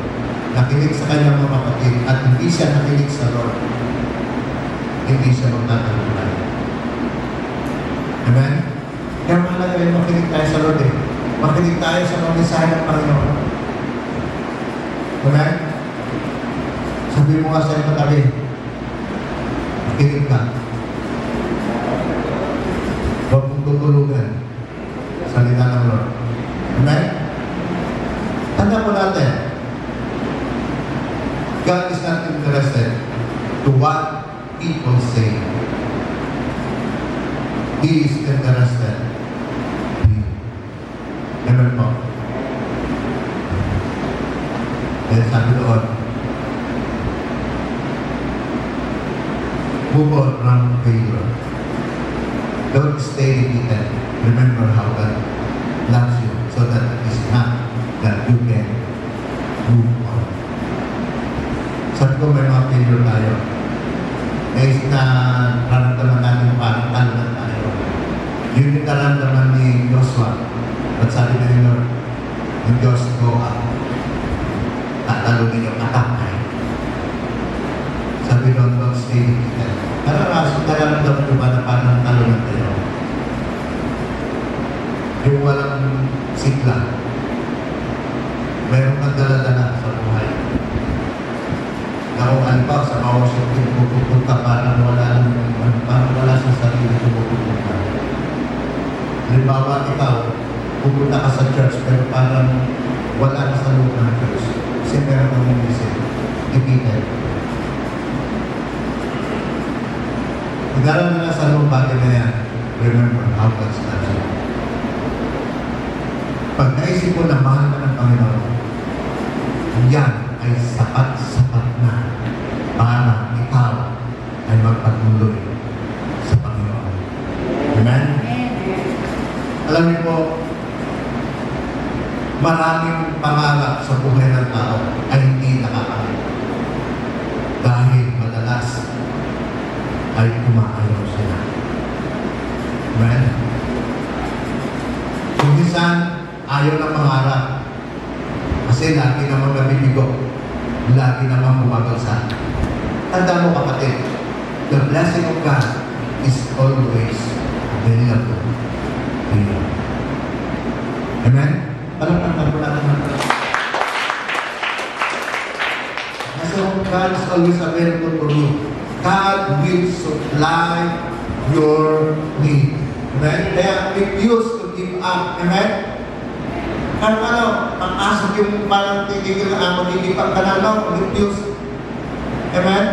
nakinig sa kanyang mga kapatid, at hindi siya nakinig sa Lord, hindi siya magtatagumpay. Amen? Kaya mahalaga yung makinig tayo sa Lord eh. Makinig tayo sa mga mensahe ng Panginoon. Amen? Sabi mo nga sa ito katabi, makinig ka. Huwag mong tutulugan. Salita ng Lord. Amen? Tanda po natin, God is not interested to what people say. He is interested in you. Amen po. Dahil sabi doon, move on from failure. Don't stay repeated. Remember how God loves you so that it's not that you can move on. Sabi ko may mga failure tayo. Eh, naramdaman natin parang talunan tayo. Yun yung naramdaman ni Joshua. At sabi na ni Lord, yung Diyos, go up. Tatalunin yung atake. Sabi doon, don't stay repeated. Nararamdaman nyo ba na parang talunan tayo? Yung walang sigla. Mayroon kang dala-dala sa buhay. Na kung ano pa, sa worship team pupunta parang wala sa sarili pupunta. Halimbawa, ikaw, pupunta ka sa church pero parang wala ka sa loob ng church. Kasi meron kang isip. Repeated. Tignan na sa lumang bagay na yan. Remember how God starts you. Pag naisip mo na mahal ka ng Panginoon, yan ay sapat-sapat na para ikaw ay magpatuloy sa Panginoon. Amen? Alam niyo po, maraming pangarap sa buhay ng tao ay hindi nakakalit. Dahil madalas ay kumakayaw sila. Amen? Kung minsan, ayaw ng pangarap. Kasi lagi naman nabibigo. Lagi naman bumabagsak. Tanda mo kapatid, the blessing of God is always available to you. Amen? Palakpakan po natin ang blessing of God is always available for you. God will supply your need. Amen? Kaya refuse to give up. Amen? Kaya ano, ang asap yung parang titigil na ako, hindi pang kanalo, refuse. Amen?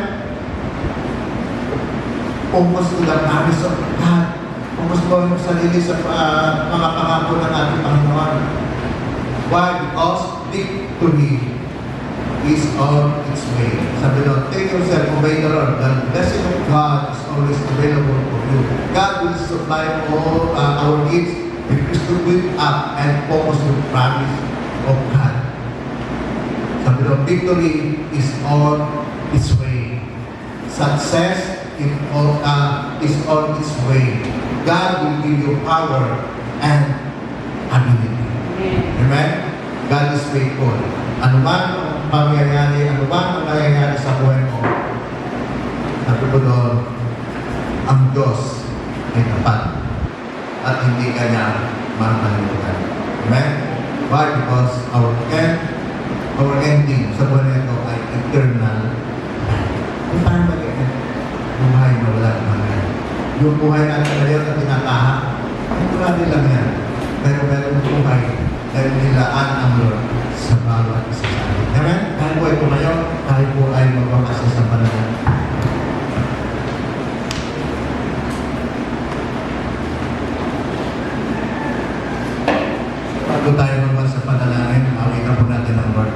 Focus to the promise of God. Focus mo yung sarili sa mga pangako ng ating Panginoon. Why? Because victory is on its way. Sabi doon, take yourself, obey the Lord. The blessing of God is always available for you. God will supply all our needs. We need to build up and focus on the promise of God. Sabi doon, victory is on its way. Success is on its way. God will give you power and ability. Amen? God is faithful. Ano man ang pangyayari, ano man ang nangyayari sa buhay mo, sabi ko doon, ang Diyos ay tapat at hindi kanya makalimutan. Amen? Why? Because our ending sa buhay nito ay eternal. Kung tayo mag-end, buhay na wala naman. Yung buhay natin ngayon na tinatahak, temporary lang yan. Pero meron buhay dahil nilaan ang Lord sa bawat isa sa atin. Amen? Tayo po ito ngayon, tayo po ay magpapasa sa panahon. Bago tayo magpapasa sa panalangin, awitan po natin ang Lord.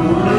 I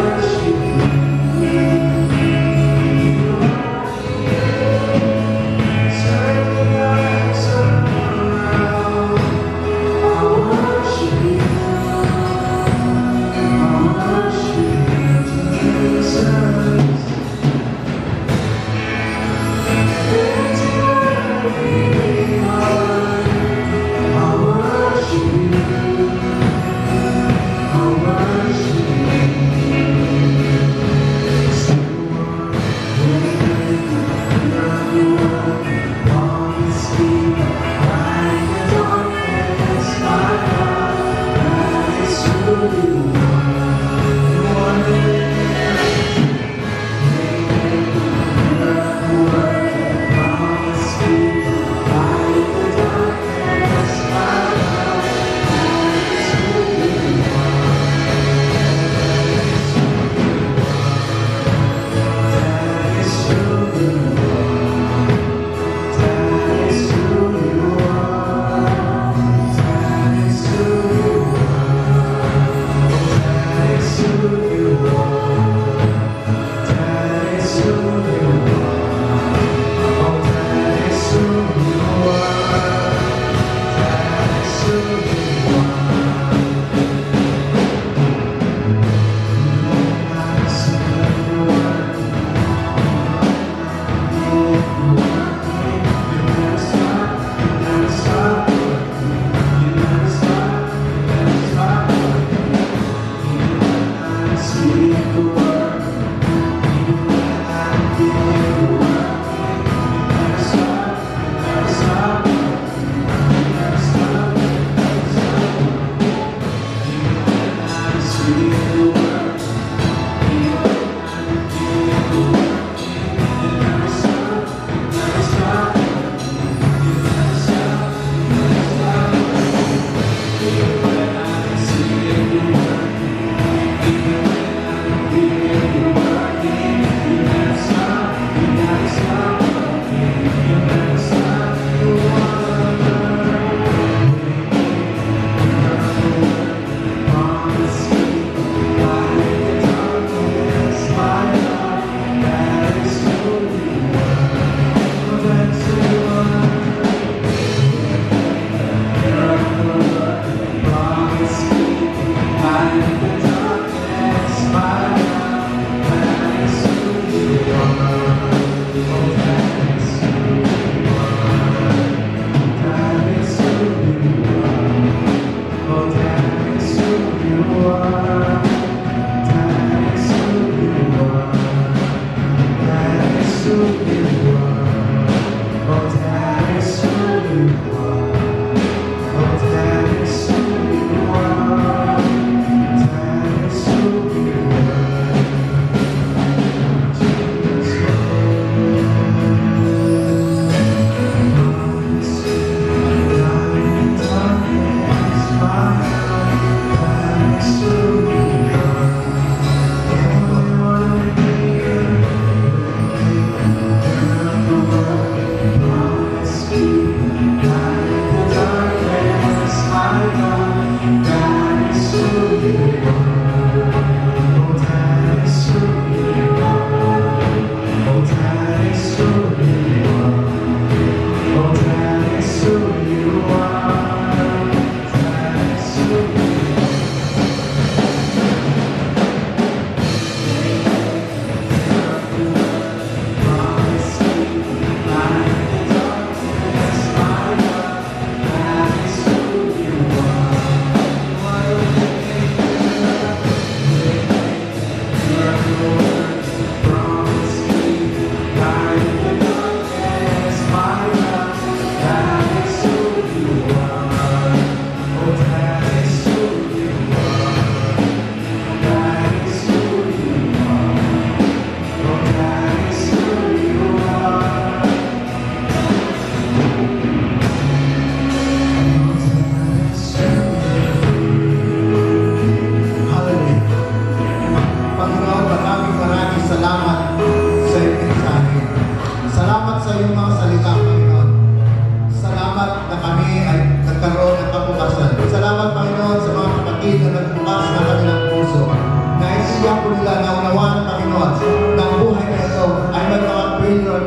isiyan po nila na unawaan ng Panginoon ng buhay na ito ay may mga failure,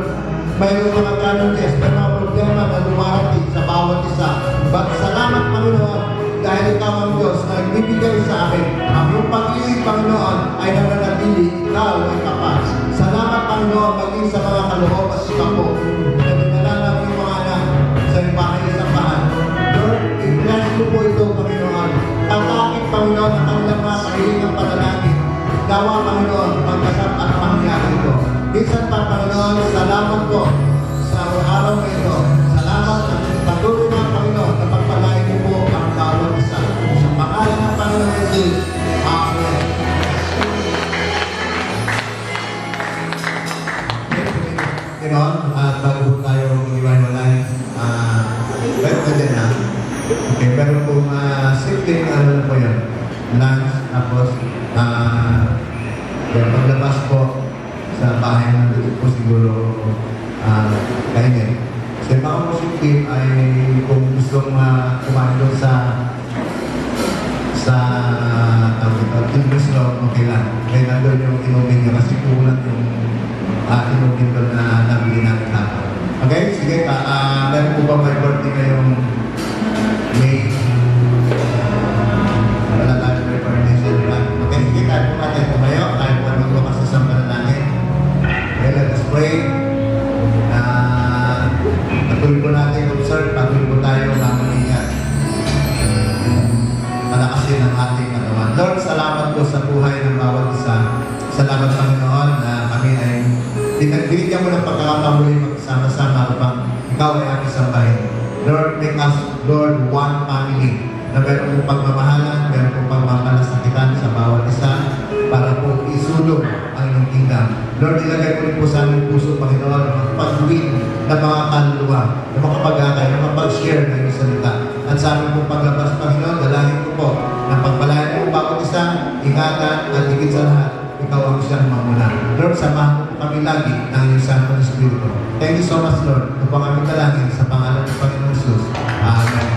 mayroong mga challenges, may mga problema na lumarating sa bawat isa. But salamat Panginoon dahil ikaw ang Diyos na nagbibigay sa amin. Ang iyong pag-ibig Panginoon ay nananatili, ikaw ay kapal. Salamat Panginoon maging sa mga kaloob at sikapo na dinala ng iyong mga anak sa iyong bahay sa bahan. Lord, i-bless ko po ito Panginoon. Tatakit Panginoon ang kanilang mga kahilingang panalangin. Dawa Panginoon, pagkasap at pangyayari ito. Minsan pa Panginoon, salamat po sa araw na ito. Salamat at patuloy ng Panginoon na pagpalain niyo po ang bawat isa. Sa pangalan ng Panginoon Jesus. Amen. Ganon, at bago tayo mag-iwan-walay, pero ka dyan na. Okay, pero kung simple ano na po yun, lunch, tapos, paglabas po sa bahay ng dito po siguro kainin. Kasi mga positive ay kung gusto kumain doon sa English law, okay lang. Kaya nandun yung inumin nyo kasi kulang yung inumin doon na nabili namin hapon. Okay, sige. Meron po ba may birthday ngayong May? Wala tayo may birthday siya. Okay, sige. Tayo po natin tumayo. Tayo po magbukas sa sampalan natin. Okay, let us pray. Patuloy po natin observe, patuloy po tayo mamangyayat. Palakasin ang ating katawan. Lord, salamat po sa buhay ng bawat isa. Salamat Panginoon na kami ay binigyan mo ng pagkakataon magsama-sama upang ikaw ay aming sambahin. Lord, make us, Lord, one family na meron pong pagmamahalan, meron pong pagmamalasakitan sa bawat isa para po isulong ang iyong kingdom. Lord, ilagay po rin po sa aming puso, Panginoon, ang pag-win na mga kaluluwa, na makapag-akay, na makapag-share ng iyong salita. At sa aming pong paglabas, Panginoon, dalangin ko po na pagpalayan mo bawat isa, ingatan at higit sa lahat, ikaw ang siyang mamuna. Lord, samahan mo kami lagi ng iyong Santo Espiritu. Thank you so much, Lord. Ito po ang aming dalangin sa pangalan ng Panginoon Jesus. Amen.